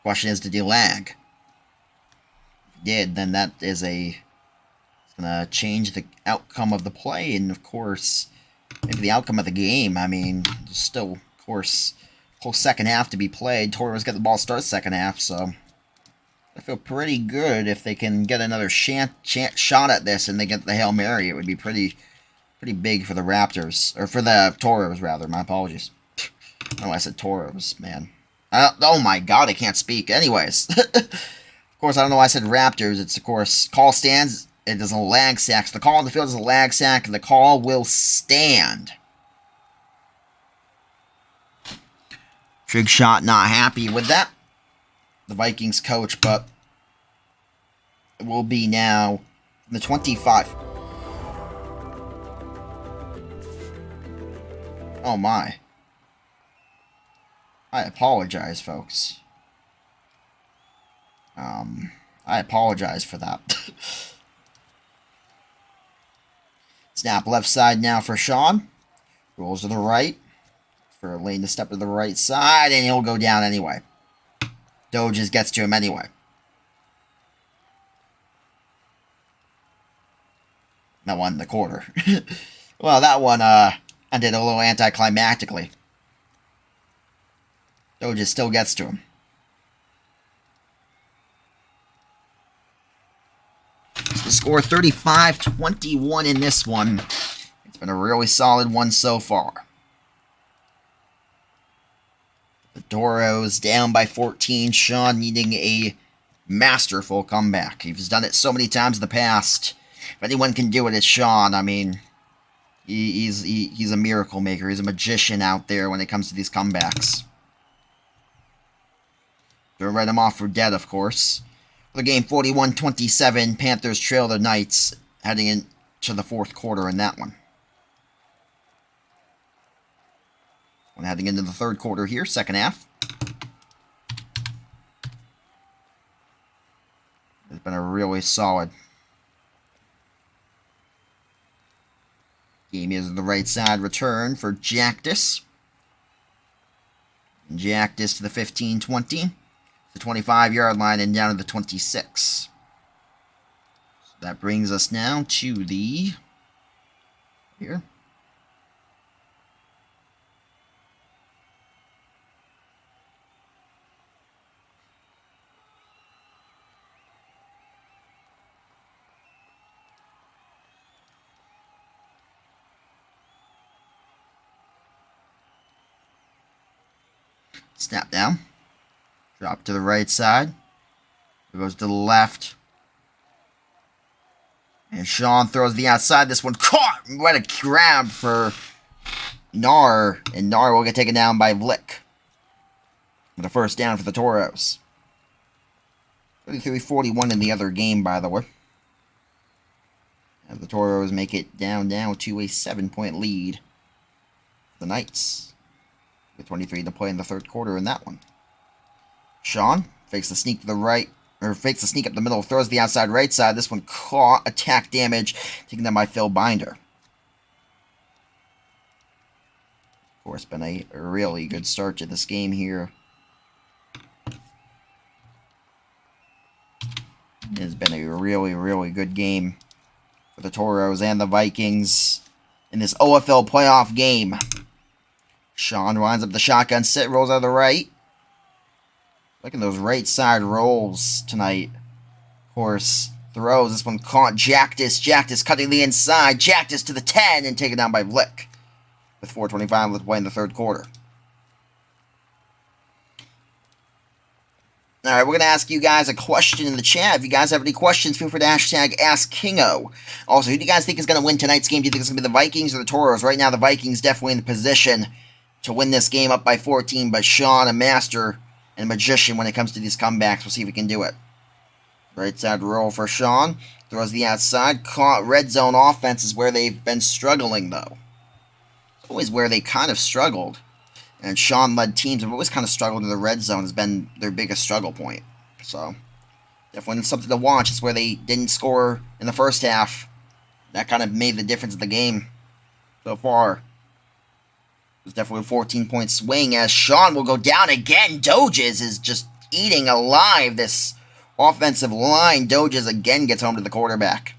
Question is, did he lag? If he did, then that is it's going to change the outcome of the play, and of course, maybe the outcome of the game. I mean, there's still, of course, whole second half to be played. Toros get the ball start second half, so I feel pretty good if they can get another shot at this and they get the Hail Mary. It would be pretty big for the Raptors, or for the Toros rather. My apologies. I don't know why I said Toros, man. Oh my God, I can't speak. Anyways, of course, I don't know why I said Raptors. It's of course call stands. It is a lag sack. So the call on the field is a lag sack, and the call will stand. Trig Shot not happy with that. The Vikings coach, but it will be now the 25. Oh my. I apologize, folks. I apologize for that. Snap left side now for Sean. Rolls to the right. For Lane to step to the right side, and he'll go down anyway. Doges gets to him anyway. That one in the quarter. Well, that one ended a little anticlimactically. Doges still gets to him. So the score 35-21 in this one. It's been a really solid one so far. The Toros down by 14. Sean needing a masterful comeback. He's done it so many times in the past. If anyone can do it, it's Sean. I mean, he's a miracle maker. He's a magician out there when it comes to these comebacks. Don't write him off for dead, of course. For the game, 41-27. Panthers trail the Knights heading into the fourth quarter in that one. When heading into the third quarter here, second half. It's been a really solid game. Is the right side return for Jactus. Jack this to the 15-20. The 25-yard line and down to the 26. So that brings us now to the... Here. Snap down. Drop to the right side. It goes to the left. And Sean throws the outside. This one caught. What a grab for Nar. And Nar will get taken down by Vlick. With a first down for the Toros. 33-41 in the other game, by the way. As the Toros make it down now to a 7-point lead. The Knights. With 23 to play in the third quarter in that one. Sean fakes the sneak to the right, or fakes the sneak up the middle, throws the outside right side. This one caught, attack damage, taken down by Phil Binder. Of course, been a really good start to this game here. It has been a really good game for the Toros and the Vikings in this OFL playoff game. Sean winds up the shotgun sit, rolls out of the right. Look at those right side rolls tonight. Of course, throws. This one caught. Jactus cutting the inside. Jactus to the 10 and taken down by Vlick. With 4:25 left to play in the third quarter. Alright, we're going to ask you guys a question in the chat. If you guys have any questions, feel free to hashtag AskKingo. Also, who do you guys think is going to win tonight's game? Do you think it's going to be the Vikings or the Toros? Right now, the Vikings definitely in the position to win this game up by 14, but Sean, a master and a magician when it comes to these comebacks. We'll see if we can do it. Right side roll for Sean. Throws the outside. Caught. Red zone offense is where they've been struggling, though. It's always where they kind of struggled. And Sean-led teams have always kind of struggled in the red zone. Has been their biggest struggle point. So, definitely something to watch. It's where they didn't score in the first half. That kind of made the difference in the game so far. It's definitely a 14-point swing as Sean will go down again. Doges is just eating alive this offensive line. Doges again gets home to the quarterback.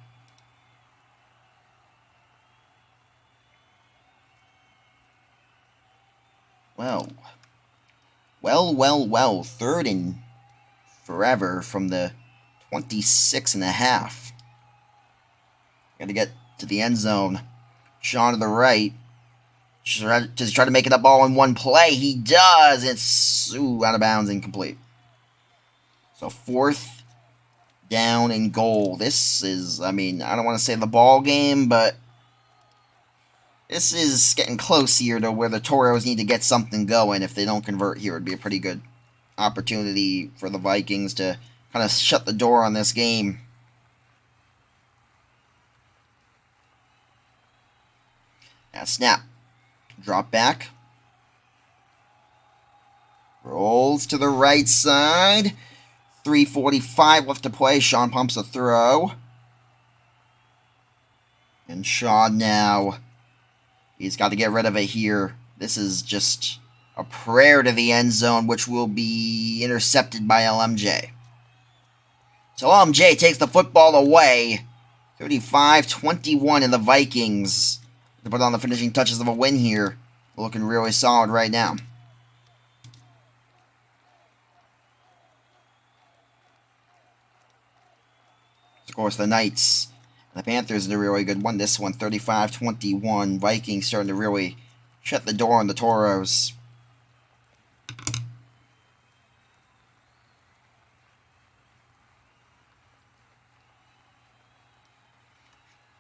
Well. 3rd and forever from the 26.5. Got to get to the end zone. Sean to the right. Does he try to make it up all in one play? He does. It's out of bounds, incomplete. So 4th down and goal. This is, I mean, I don't want to say the ball game, but this is getting close here to where the Toros need to get something going. If they don't convert here, it'd be a pretty good opportunity for the Vikings to kind of shut the door on this game. Now snap. Drop back. Rolls to the right side. 3:45 left to play. Sean pumps a throw. And Sean now, he's got to get rid of it here. This is just a prayer to the end zone, which will be intercepted by LMJ. So LMJ takes the football away. 35-21 in the Vikings. To put on the finishing touches of a win here. Looking really solid right now. Of course, the Knights and the Panthers are a really good one. This one, 35-21. Vikings starting to really shut the door on the Toros.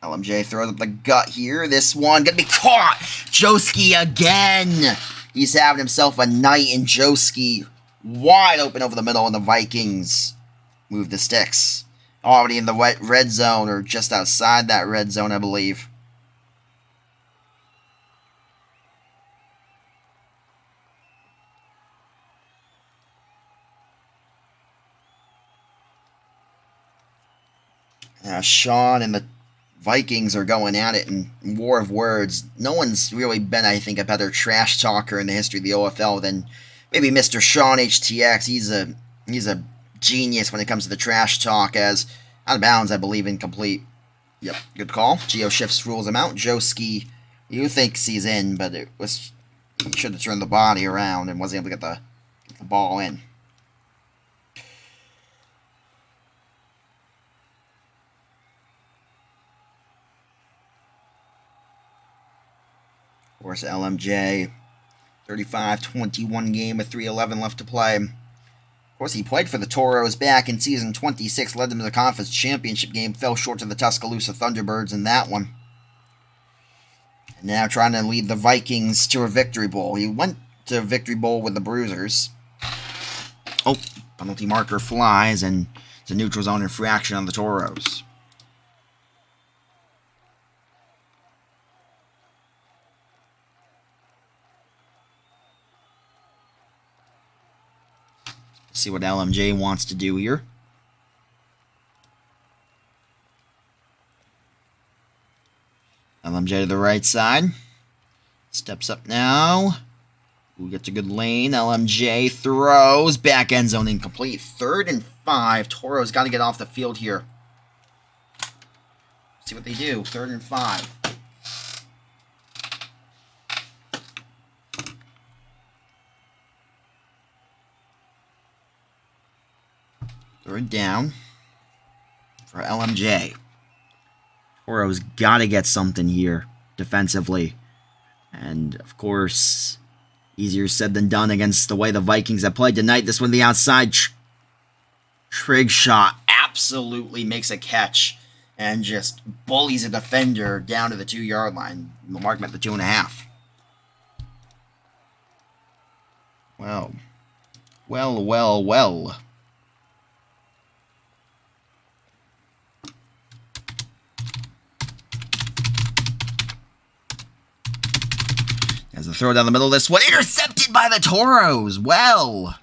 LMJ throws up the gut here. This one going to be caught. Joski again. He's having himself a night, and Joski wide open over the middle, and the Vikings move the sticks. Already in the red zone, or just outside that red zone, I believe. Sean and the Vikings are going at it in war of words. No one's really been, I think, a better trash talker in the history of the OFL than maybe Mr. Sean HTX. He's a genius when it comes to the trash talk. As out of bounds, I believe, incomplete. Yep, good call. Geo shifts rules him out. Joski, you think he's in, but he should have turned the body around and wasn't able to get the ball in. Of course, LMJ, 35-21 game with 3:11 left to play. Of course, he played for the Toros back in Season 26, led them to the Conference Championship game, fell short to the Tuscaloosa Thunderbirds in that one. And now trying to lead the Vikings to a Victory Bowl. He went to Victory Bowl with the Bruisers. Oh, penalty marker flies, and it's a neutral zone infraction on the Toros. See what LMJ wants to do here. LMJ to the right side. Steps up now. Who gets a good lane? LMJ throws. Back end zone incomplete. 3rd and 5. Toros got to get off the field here. See what they do. 3rd and 5. Third down for LMJ. Toros got to get something here defensively. And, of course, easier said than done against the way the Vikings have played tonight. This one, the outside trig shot, absolutely makes a catch and just bullies a defender down to the 2-yard line. The mark at the 2.5. Well. As the throw down the middle of this one, intercepted by the Toros. Well.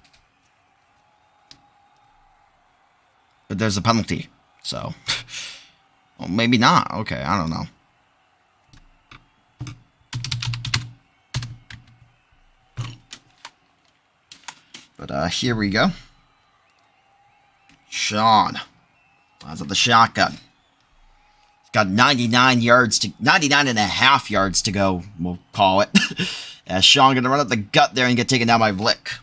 But there's a penalty, so. Well, maybe not. Okay, I don't know. But here we go. Sean lines up the shotgun. Got 99 and a half yards to go, we'll call it. As Sean going to run up the gut there and get taken down by Vlick.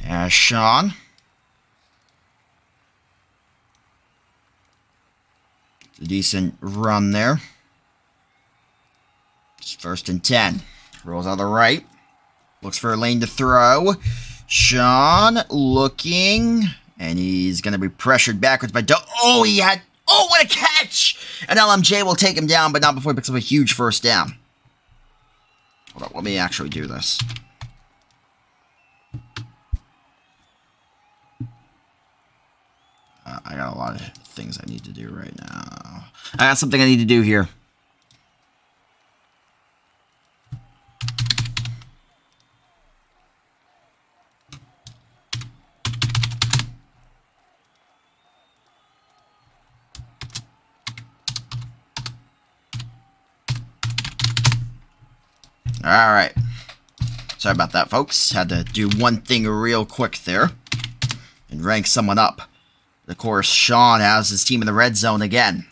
As Sean. A decent run there. It's 1st and 10. Rolls on the right. Looks for a lane to throw. Sean looking. And he's going to be pressured backwards by Oh, what a catch! And LMJ will take him down, but not before he picks up a huge 1st down. Hold on, let me actually do this. I got a lot of things I need to do right now. I got something I need to do here. Alright. Sorry about that, folks. Had to do one thing real quick there. And rank someone up. Of course, Sean has his team in the red zone again.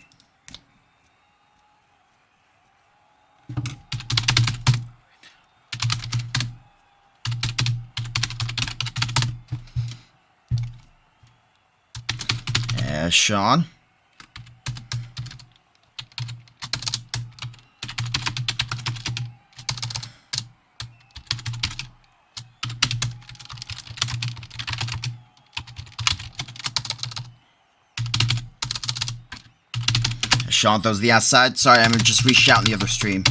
As Sean. Sean throws the outside. Sorry, I'm just reshouting the other stream.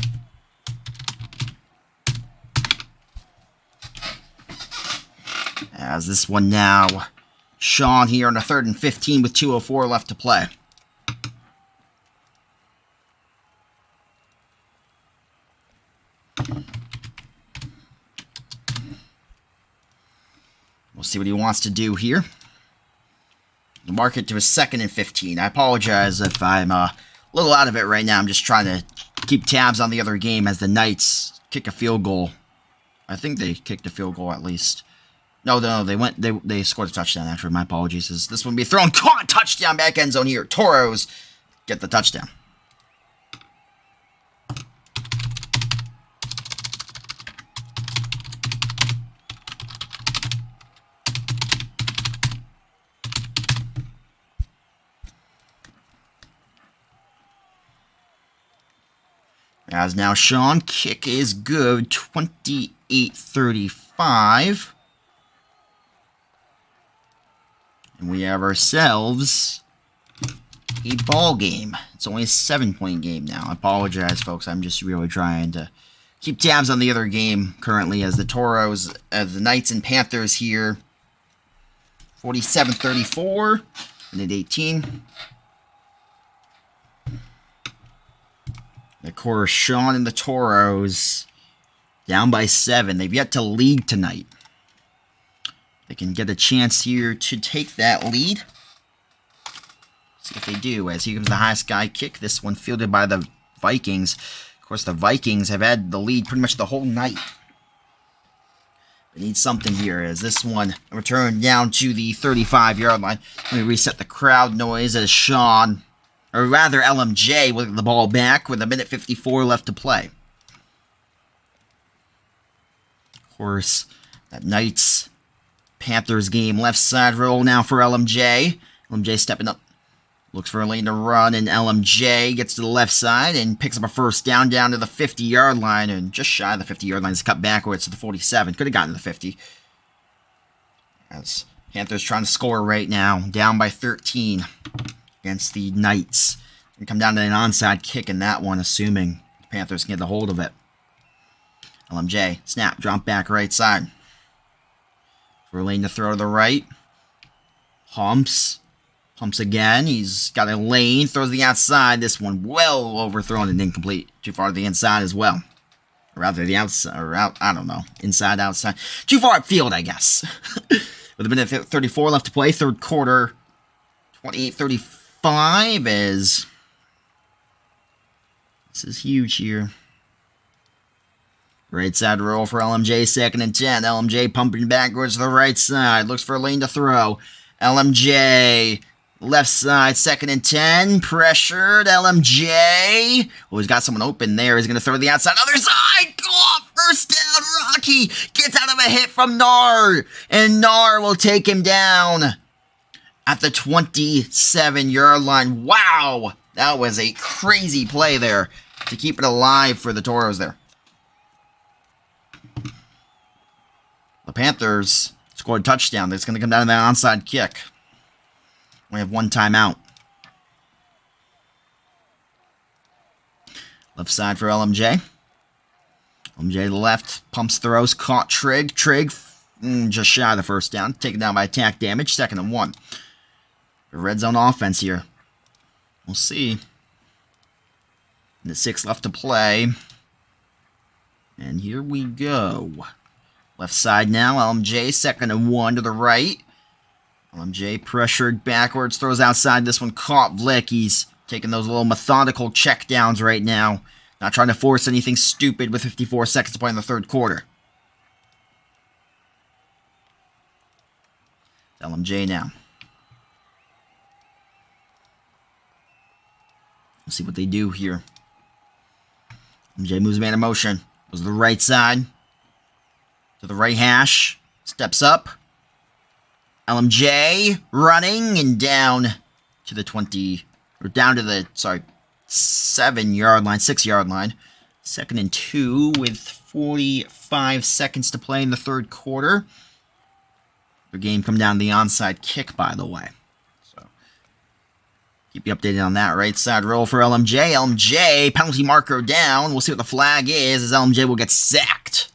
As this one now. Sean here on a 3rd and 15 with 2:04 left to play. We'll see what he wants to do here. Mark it to a 2nd and 15. I apologize if I'm a little out of it right now. I'm just trying to keep tabs on the other game as the Knights kick a field goal. I think they kicked a field goal at least. No, they scored a touchdown, actually. My apologies. This one will be thrown. Caught! Touchdown, back end zone here. Toros get the touchdown. As now Sean, kick is good, 28-35. And we have ourselves a ball game. It's only a 7-point game now. I apologize, folks. I'm just really trying to keep tabs on the other game currently as the Toros, as the Knights and Panthers here. 47-34, minute 18. Of course, Sean and the Toros down by 7. They've yet to lead tonight. They can get a chance here to take that lead. See if they do, as here comes the high sky kick. This one fielded by the Vikings. Of course, the Vikings have had the lead pretty much the whole night. They need something here, as this one returned down to the 35-yard line. Let me reset the crowd noise as Sean, or rather LMJ, will get the ball back with a minute 54 left to play. Of course, that Knights Panthers game, left side roll now for LMJ. LMJ stepping up, looks for a lane to run, and LMJ gets to the left side and picks up a first down to the 50-yard line, and just shy of the 50-yard line is cut backwards to the 47. Could have gotten to the 50. As Panthers trying to score right now, down by 13 against the Knights. And come down to an onside kick in that one, assuming the Panthers can get the hold of it. LMJ, snap, drop back right side. For a lane to throw to the right. Humps again. He's got a lane, throws the outside. This one well overthrown and incomplete. Too far to the inside as well. Or rather, the outside, or out, I don't know. Inside, outside. Too far upfield, I guess. With a minute 34 left to play, third quarter. 28-35 is... This is huge here. Right side roll for LMJ, 2nd and 10. LMJ pumping backwards to the right side. Looks for a lane to throw. LMJ, left side, 2nd and 10. Pressured, LMJ. Oh, he's got someone open there. He's going to throw the outside. Other side! Oh, first down, Rocky gets out of a hit from Nar. And Nar will take him down at the 27-yard line. Wow! That was a crazy play there to keep it alive for the Toros there. The Panthers scored a touchdown. That's going to come down to that onside kick. We have one timeout. Left side for LMJ. LMJ to the left. Pumps, throws. Caught Trig. Trig just shy of the first down. Taken down by attack damage. 2nd and 1. The red zone offense here. We'll see. The 6 left to play. And here we go. Left side now, LMJ, 2nd and 1 to the right. LMJ pressured backwards, throws outside. This one caught Vlick. He's taking those little methodical checkdowns right now. Not trying to force anything stupid with 54 seconds to play in the third quarter. LMJ now. Let's see what they do here. LMJ moves man in motion. Goes to the right side. To the right hash. Steps up. LMJ running and down to the 20. Or down to the, 7-yard line, 6-yard line. 2nd and 2 with 45 seconds to play in the third quarter. The game come down to the onside kick, by the way. So, keep you updated on that. Right side roll for LMJ. LMJ, penalty marker down. We'll see what the flag is, as LMJ will get sacked.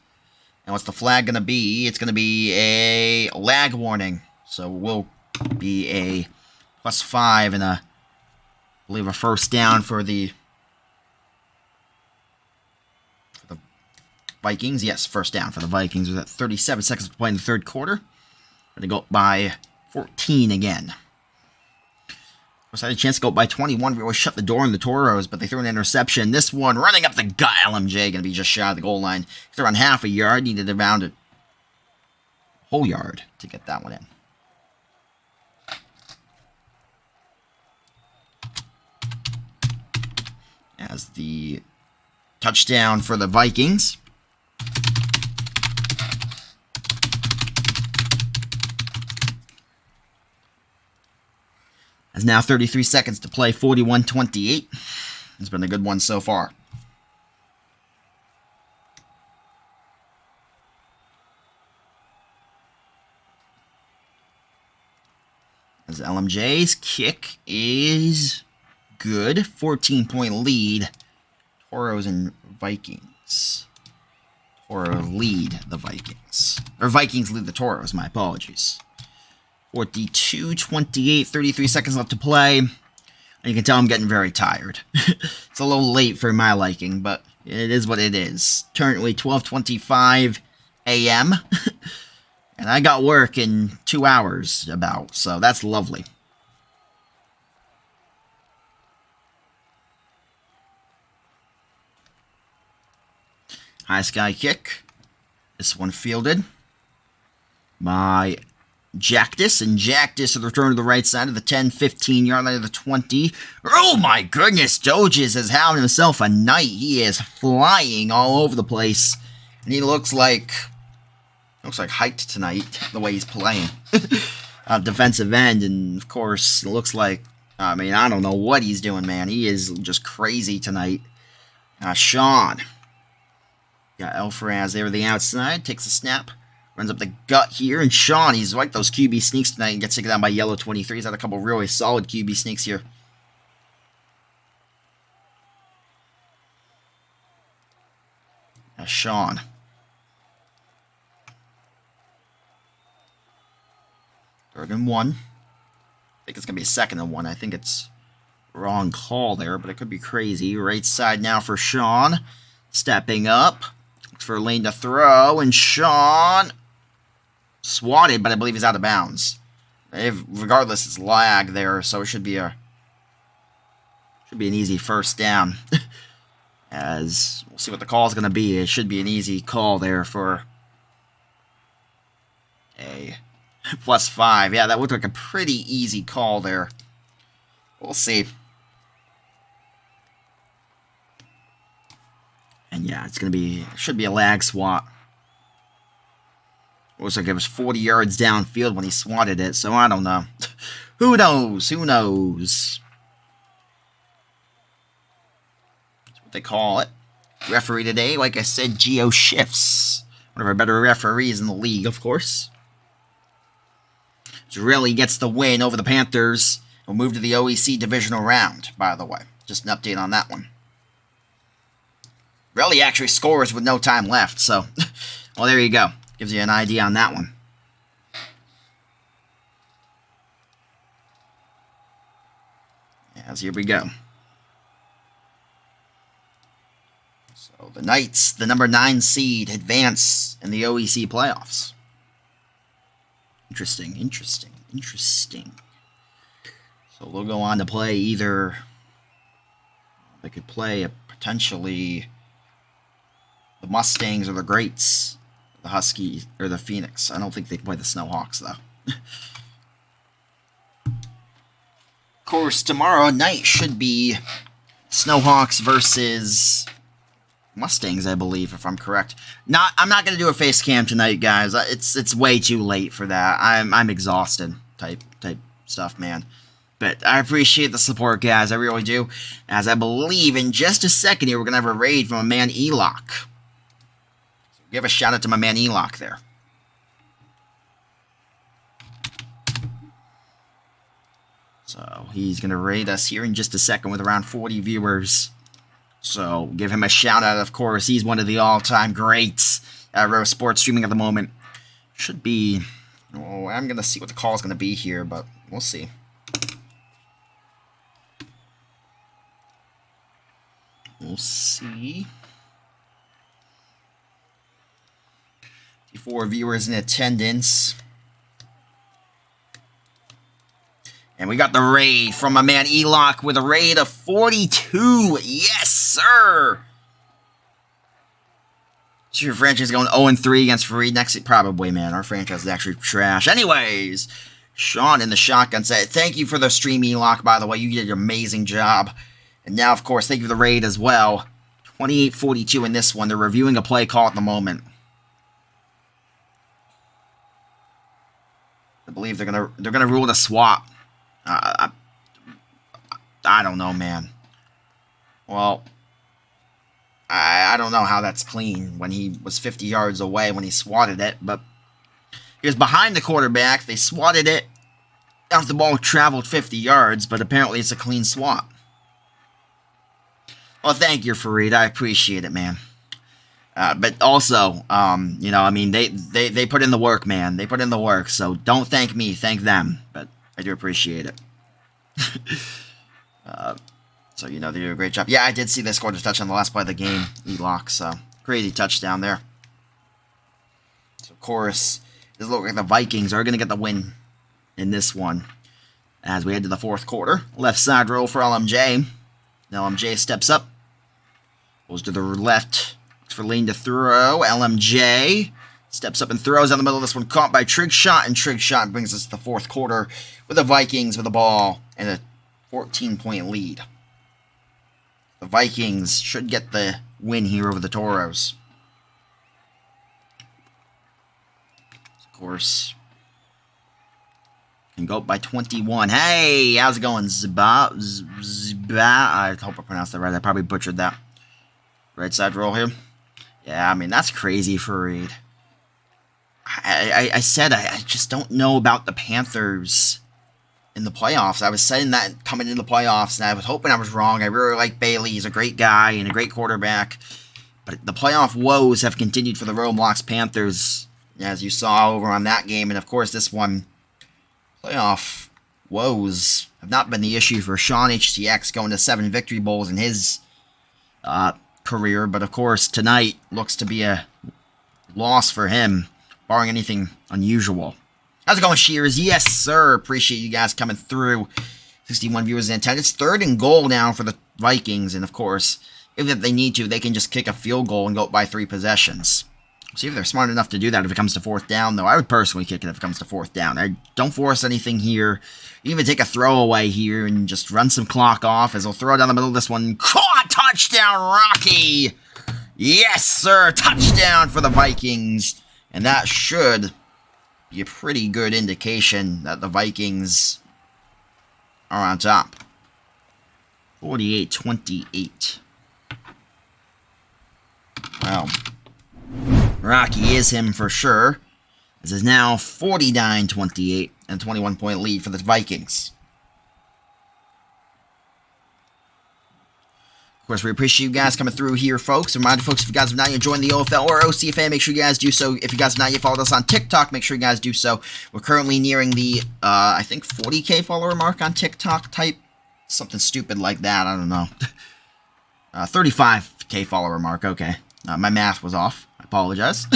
And what's the flag going to be? It's going to be a lag warning. So, it will be a +5 and I believe a first down for the Vikings. Yes, first down for the Vikings. With 37 seconds to play in the third quarter. Going to go up by 14 again. Of course, I had a chance to go up by 21. We always shut the door on the Toros, but they threw an interception. This one, running up the gut, LMJ, going to be just shy of the goal line. He's around half a yard. Needed around a whole yard to get that one in. As the touchdown for the Vikings. Has now 33 seconds to play, 41-28. It's been a good one so far. As LMJ's kick is good. 14-point lead. Toros and Vikings. Toros lead the Vikings. Or Vikings lead the Toros, my apologies. 42-28, 33 seconds left to play. And you can tell I'm getting very tired. It's a little late for my liking, but it is what it is. Currently 12:25 a.m. And I got work in 2 hours about, so that's lovely. High sky kick. This one fielded by Jactus, and Jactus with the return to the right side of the 10-15 yard line of the 20. Oh my goodness, Doges has having himself a night. He is flying all over the place, and he looks like hyped tonight the way he's playing. Defensive end, and of course it looks like, I mean, I don't know what he's doing, man. He is just crazy tonight. Sean got Elfraz there to the outside, takes a snap. Runs up the gut here, and Sean, he's like those QB sneaks tonight and gets taken down by Yellow 23. He's had a couple really solid QB sneaks here. Sean. Third and 1. I think it's going to be a second and 1. I think it's wrong call there, but it could be crazy. Right side now for Sean. Stepping up. Looks for a lane to throw, and Sean swatted, but I believe he's out of bounds. Regardless, it's lag there, so it should be an easy first down. As we'll see what the call is going to be. It should be an easy call there for a +5. Yeah, that looked like a pretty easy call there. We'll see. And yeah, should be a lag swat. Looks like it was 40 yards downfield when he swatted it, so I don't know. Who knows? Who knows? That's what they call it. Referee today, like I said, Geo Shifts. One of our better referees in the league, of course. Really gets the win over the Panthers. We'll move to the OEC divisional round, by the way. Just an update on that one. Really actually scores with no time left, so... well, there you go. Gives you an idea on that one. As here we go. So the Knights, the number 9 seed, advance in the OEC playoffs. Interesting, interesting, interesting. So they'll go on to play either... they could play potentially the Mustangs or the Greats. The Huskies, or the Phoenix. I don't think they play the Snowhawks, though. Of course, tomorrow night should be Snowhawks versus Mustangs, I believe, if I'm correct. I'm not going to do a face cam tonight, guys. It's way too late for that. I'm exhausted type stuff, man. But I appreciate the support, guys. I really do. As I believe in just a second here, we're going to have a raid from a man, Elock. Give a shout out to my man Elock there. So he's going to raid us here in just a second with around 40 viewers. So give him a shout out, of course. He's one of the all-time greats at Rose Sports streaming at the moment. Should be... oh, I'm going to see what the call is going to be here, but we'll see. We'll see. 4 viewers in attendance. And we got the raid from my man Elock with a raid of 42. Yes, sir. Is your franchise going 0-3 against Fareed next? Probably, man. Our franchise is actually trash. Anyways, Sean in the shotgun set. Thank you for the stream, Elock, by the way. You did an amazing job. And now, of course, thank you for the raid as well. 28-42 in this one. They're reviewing a play call at the moment. I believe they're gonna rule the swap. I don't know, man. Well, I don't know how that's clean when he was 50 yards away when he swatted it, but he was behind the quarterback. They swatted it after the ball traveled 50 yards, but apparently it's a clean swat. Well, thank you, Fareed. I appreciate it, man. But also, you know, I mean, they put in the work, man. They put in the work, so don't thank me, thank them. But I do appreciate it. So, you know, they do a great job. Yeah, I did see they scored a touchdown on the last play of the game, Elock, so crazy touchdown there. So, of course, this looks like the Vikings are going to get the win in this one as we head to the fourth quarter. Left side roll for LMJ. LMJ steps up, goes to the left for Lane to throw. LMJ steps up and throws down the middle of this one, caught by Trigshot, and Trigshot brings us to the fourth quarter with the Vikings with the ball and a 14-point lead. The Vikings should get the win here over the Toros. Of course, can go up by 21. Hey, how's it going, Zba? I hope I pronounced that right. I probably butchered that. Right side roll here. Yeah, I mean, that's crazy for Reed. I said I just don't know about the Panthers in the playoffs. I was saying that coming into the playoffs, and I was hoping I was wrong. I really like Bailey. He's a great guy and a great quarterback. But the playoff woes have continued for the Roblox Panthers, as you saw over on that game. And, of course, this one, playoff woes have not been the issue for Sean HTX going to 7 victory bowls in his career. But, of course, tonight looks to be a loss for him, barring anything unusual. How's it going, Shears? Yes, sir. Appreciate you guys coming through. 61 viewers in attendance. 3rd and goal now for the Vikings. And, of course, if they need to, they can just kick a field goal and go up by 3 possessions. See if they're smart enough to do that if it comes to 4th down, though. I would personally kick it if it comes to 4th down. Don't force anything here. You even take a throwaway here and just run some clock off as they'll throw down the middle of this one. Caught! Touchdown, Rocky! Yes, sir! Touchdown for the Vikings. And that should be a pretty good indication that the Vikings are on top. 48-28. Well, Rocky is him for sure. This is now 49-28 and 21-point lead for the Vikings. Of course, we appreciate you guys coming through here, folks. Reminder, folks, if you guys have not yet joined the OFL or OCFA, make sure you guys do so. If you guys have not yet followed us on TikTok, make sure you guys do so. We're currently nearing the, I think, 40K follower mark on TikTok type. Something stupid like that, I don't know. 35K follower mark, okay. My math was off. I apologize.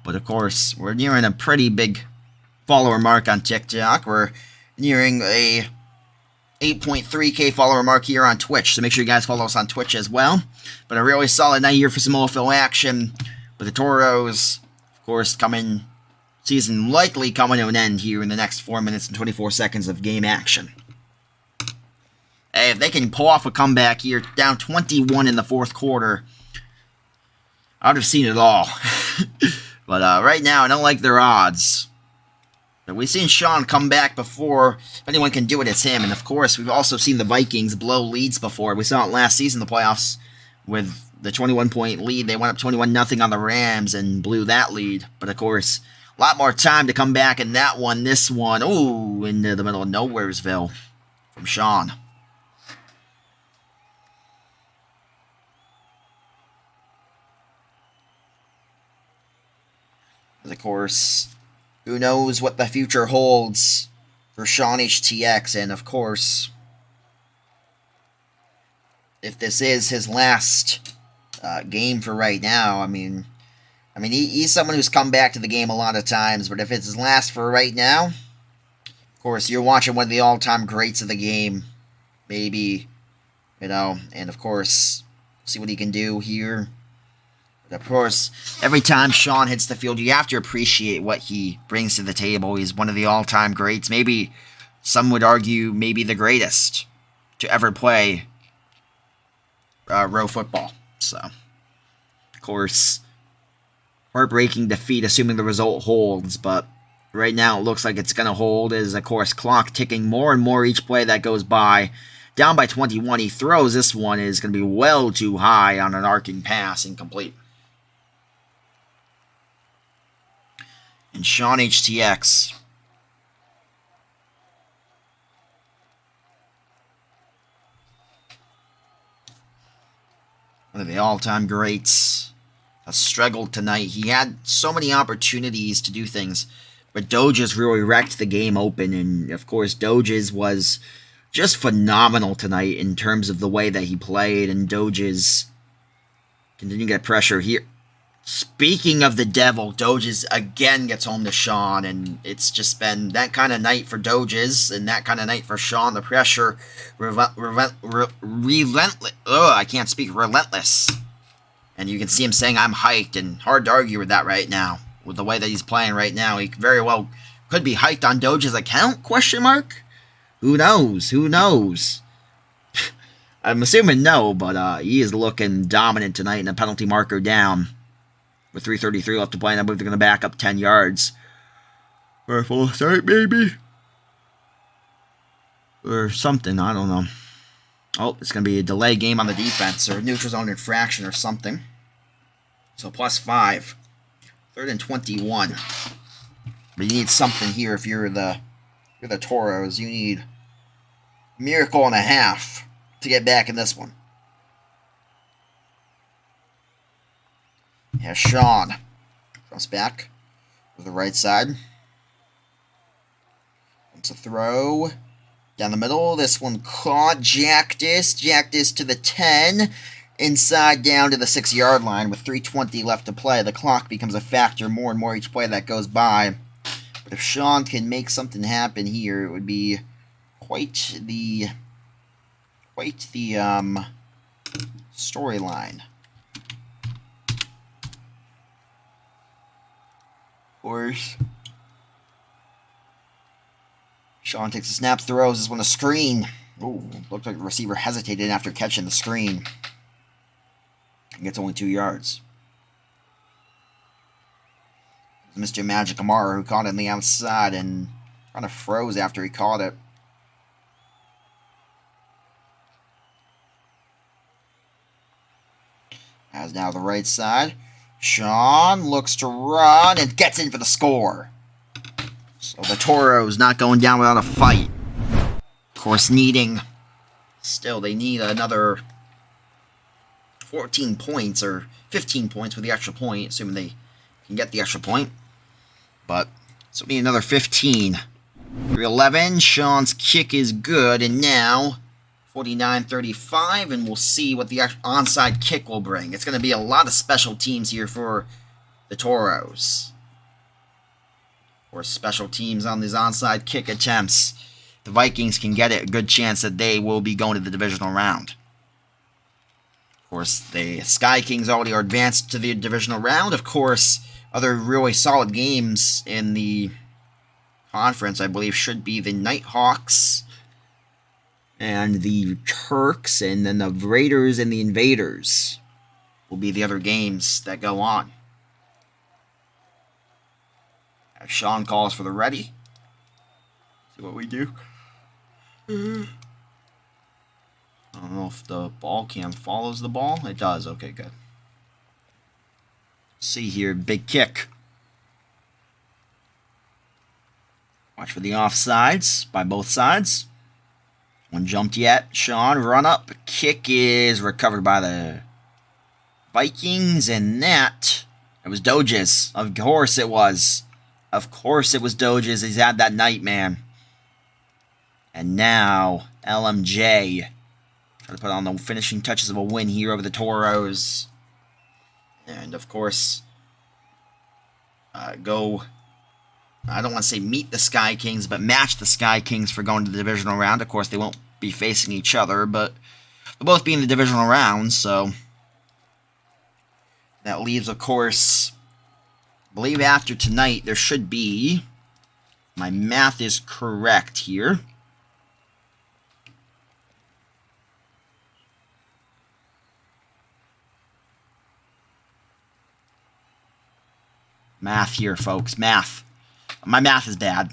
But, of course, we're nearing a pretty big follower mark on TikTok. We're nearing a 8.3K follower mark here on Twitch, so make sure you guys follow us on Twitch as well. But a really solid night here for some OFL action. But the Toros, of course, season likely coming to an end here in the next 4 minutes and 24 seconds of game action. Hey, if they can pull off a comeback here, down 21 in the 4th quarter, I would have seen it all. But right now, I don't like their odds. But we've seen Sean come back before. If anyone can do it, it's him. And, of course, we've also seen the Vikings blow leads before. We saw it last season in the playoffs with the 21-point lead. They went up 21-0 on the Rams and blew that lead. But, of course, a lot more time to come back in that one. This one, ooh, into the middle of Nowheresville from Sean. Of course, who knows what the future holds for Sean HTX, and of course, if this is his last game for right now, I mean, he's someone who's come back to the game a lot of times, but if it's his last for right now, Of course, you're watching one of the all-time greats of the game. Maybe, and of course, see what he can do here. But of course, every time Sean hits the field, you have to appreciate what he brings to the table. He's one of the all-time greats. Maybe some would argue maybe the greatest to ever play row football. So, of course, heartbreaking defeat, assuming the result holds, but right now it looks like it's going to hold. Is, of course, clock ticking more and more each play that goes by. Down by 21, he throws. This one is going to be well too high on an arcing pass, incomplete. And Sean HTX, one of the all-time greats, has struggled tonight. He had so many opportunities to do things, but Doges really wrecked the game open, and of course Doges was just phenomenal tonight in terms of the way that he played, and Doges continue to get pressure here. Speaking of the devil, Doges again gets home to Sean, and it's just been that kind of night for Doges and that kind of night for Sean. The pressure, relentless. I can't speak. Relentless. And you can see him saying, I'm hyped, and hard to argue with that right now. With the way that he's playing right now, he very well could be hyped on Doge's account, question mark? Who knows? Who knows? I'm assuming no, but he is looking dominant tonight in a penalty marker down. With 3:33 left to play, and I believe they're going to back up 10 yards. For a full start, maybe? Or something, I don't know. Oh, it's going to be a delay game on the defense, or a neutral zone infraction or something. So +5. 3rd and 21. But you need something here if you're the Toros. You need a miracle and a half to get back in this one. Yeah, Sean drops back to the right side. Comes a throw down the middle. This one caught. Jack this to the 10. Inside down to the 6-yard line with 3:20 left to play. The clock becomes a factor more and more each play that goes by. But if Sean can make something happen here, it would be quite the storyline. Of course, Sean takes a snap, throws. This one a screen. Ooh, looked like the receiver hesitated after catching the screen. And gets only 2 yards. Mr. Magic Amara, who caught it on the outside and kind of froze after he caught it. Has now the right side. Sean looks to run and gets in for the score. So the Toros not going down without a fight. Of course, they need another 14 points or 15 points with the extra point, assuming they can get the extra point. But, so we need another 15. 3-11, Sean's kick is good, and now 49-35, and we'll see what the onside kick will bring. It's going to be a lot of special teams here for the Toros. Or special teams on these onside kick attempts. The Vikings can get it, a good chance that they will be going to the divisional round. Of course, the Sky Kings already are advanced to the divisional round. Of course, other really solid games in the conference, I believe, should be the Nighthawks and the Turks, and then the Raiders and the Invaders will be the other games that go on. As Sean calls for the ready. See what we do. I don't know if the ball cam follows the ball. It does. Okay, good. See here, big kick. Watch for the offsides by both sides. One jumped yet. Sean, run up. Kick is recovered by the Vikings, and it was Doges. Of course it was. Of course it was Doges. He's had that night, man. And now, LMJ. Trying to put on the finishing touches of a win here over the Toros. And, of course, go I don't want to say meet the Sky Kings, but match the Sky Kings for going to the divisional round. Of course, they won't be facing each other, but they'll both be in the divisional round, so that leaves, of course, I believe after tonight, there should be, my math is correct here, math here, folks, math. My math is bad.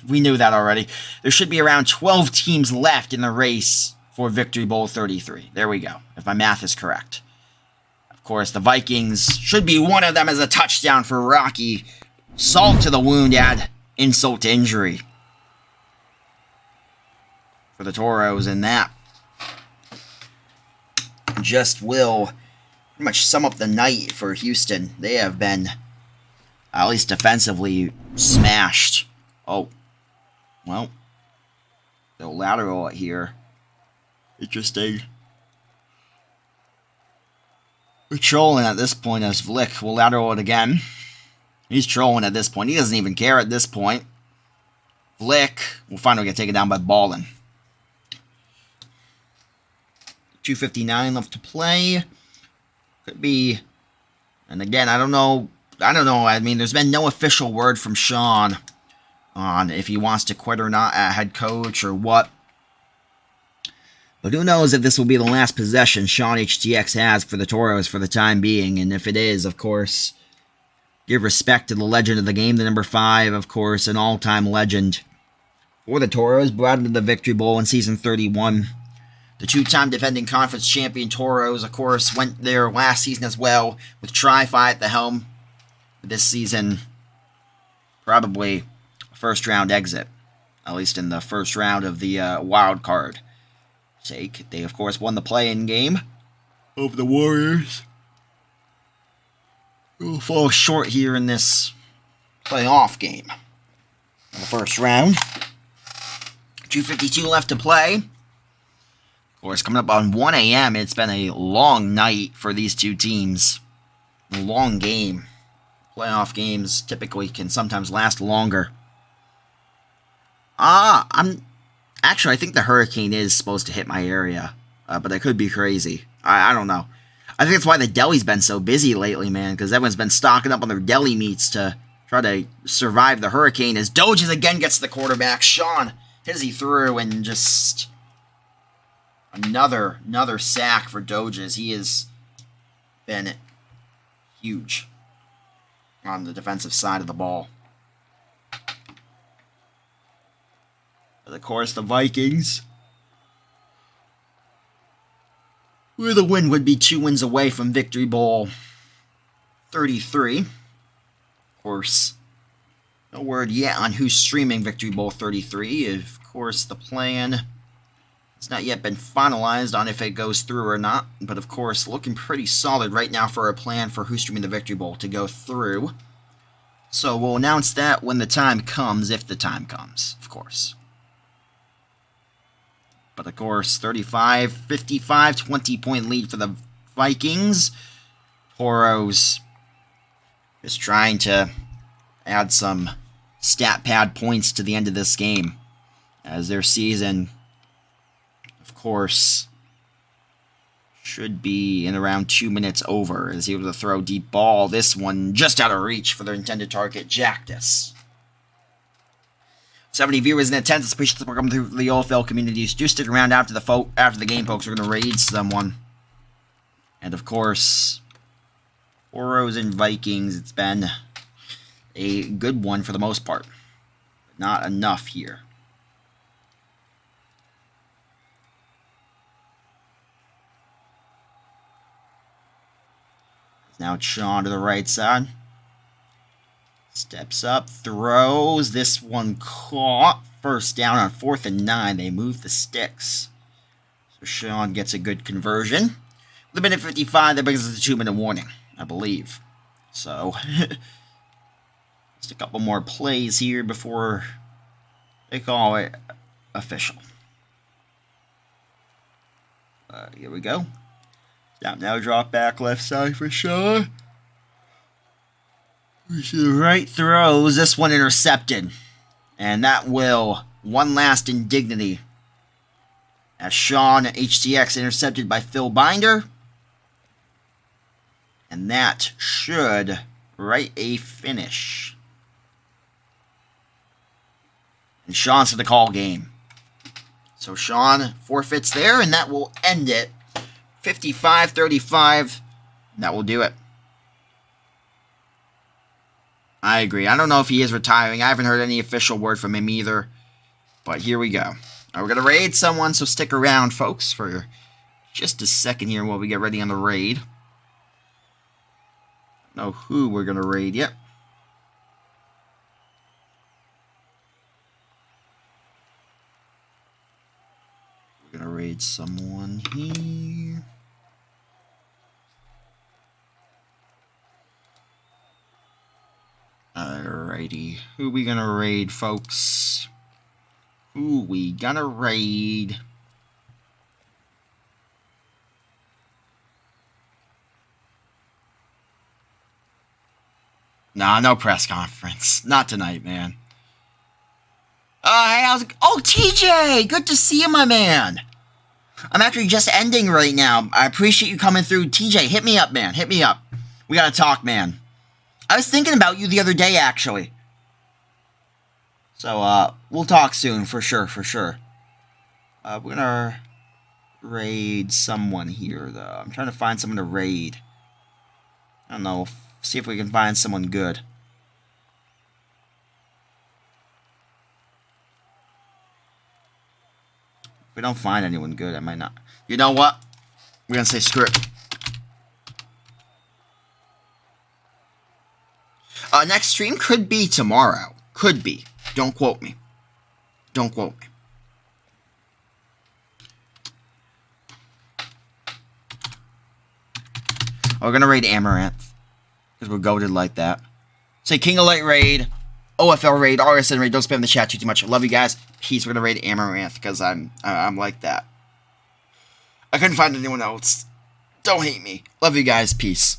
We knew that already. There should be around 12 teams left in the race for Victory Bowl 33. There we go, if my math is correct. Of course, the Vikings should be one of them as a touchdown for Rocky. Salt to the wound, add insult to injury for the Toros, and that just will pretty much sum up the night for Houston. They have been, at least defensively, smashed. Oh, well, they'll lateral it here. Interesting. We're trolling at this point as Vlick will lateral it again. He's trolling at this point. He doesn't even care at this point. Vlick will finally get taken down by Ballin. 2:59 left to play. Could be, and again, I don't know. I mean, there's been no official word from Sean on if he wants to quit or not at head coach or what. But who knows if this will be the last possession Sean HTX has for the Toros for the time being. And if it is, of course, give respect to the legend of the game, the number 5, of course, an all-time legend for the Toros, brought into the Victory Bowl in Season 31. The 2-time defending conference champion Toros, of course, went there last season as well, with Tri-Fi at the helm. This season, probably a first-round exit, at least in the first round of the Wildcard sake. They, of course, won the play-in game over the Warriors. We'll fall short here in this playoff game. In the first round. 2:52 left to play. Of course, coming up on 1 a.m., it's been a long night for these two teams. A long game. Playoff games typically can sometimes last longer. Actually, I think the hurricane is supposed to hit my area, but I could be crazy. I don't know. I think that's why the deli's been so busy lately, man, because everyone's been stocking up on their deli meats to try to survive the hurricane. As Doges again gets the quarterback. Sean hits he through, and just another sack for Doges. He has been huge on the defensive side of the ball. But of course, the Vikings, where the win would be 2 wins away from Victory Bowl 33. Of course, no word yet on who's streaming Victory Bowl 33. Of course, the plan has not yet been finalized on if it goes through or not. But of course, looking pretty solid right now for a plan for who's streaming the Victory Bowl to go through. So we'll announce that when the time comes, if the time comes, of course. But of course, 35-55, 20-point lead for the Vikings. Toros is trying to add some stat pad points to the end of this game, as their season, of course, should be in around 2 minutes over, as he able to throw deep ball. This one just out of reach for their intended target, Jactus. 70 viewers in attendance. Appreciate the welcome through the OFL communities. Do stick around after the game, folks. We're going to raid someone. And of course, Toros and Vikings. It's been a good one for the most part, but not enough here. Now it's Sean to the right side. Steps up, throws. This one caught. First down on 4th and 9. They move the sticks. So Sean gets a good conversion. With a minute 55, that brings us to 2-minute warning, I believe. So, just a couple more plays here before they call it official. Here we go. Down now, drop back left side for Sean. Right throws. This one intercepted. And that will one last indignity. As Sean HTX intercepted by Phil Binder. And that should write a finish. And Sean's for the call game. So Sean forfeits there, and that will end it. 55-35. That will do it. I agree. I don't know if he is retiring. I haven't heard any official word from him either. But here we go. All right, we're going to raid someone, so stick around, folks, for just a second here while we get ready on the raid. Don't know who we're going to raid yet. We're going to raid someone here. Alrighty. Who we gonna raid, folks? Who we gonna raid? Nah, no press conference. Not tonight, man. Hey, how's it? Oh, TJ! Good to see you, my man. I'm actually just ending right now. I appreciate you coming through. TJ, hit me up, man. Hit me up. We gotta talk, man. I was thinking about you the other day, actually. So, we'll talk soon, for sure, for sure. We're gonna raid someone here, though. I'm trying to find someone to raid. I don't know. See if we can find someone good. If we don't find anyone good, I might not. You know what? We're gonna say screw it. Next stream could be tomorrow. Could be. Don't quote me. Don't quote me. We're going to raid Amaranth. Because we're goated like that. Say Kingolight raid. OFL raid. RSN raid. Don't spam the chat too much. I love you guys. Peace. We're going to raid Amaranth. Because I'm like that. I couldn't find anyone else. Don't hate me. Love you guys. Peace.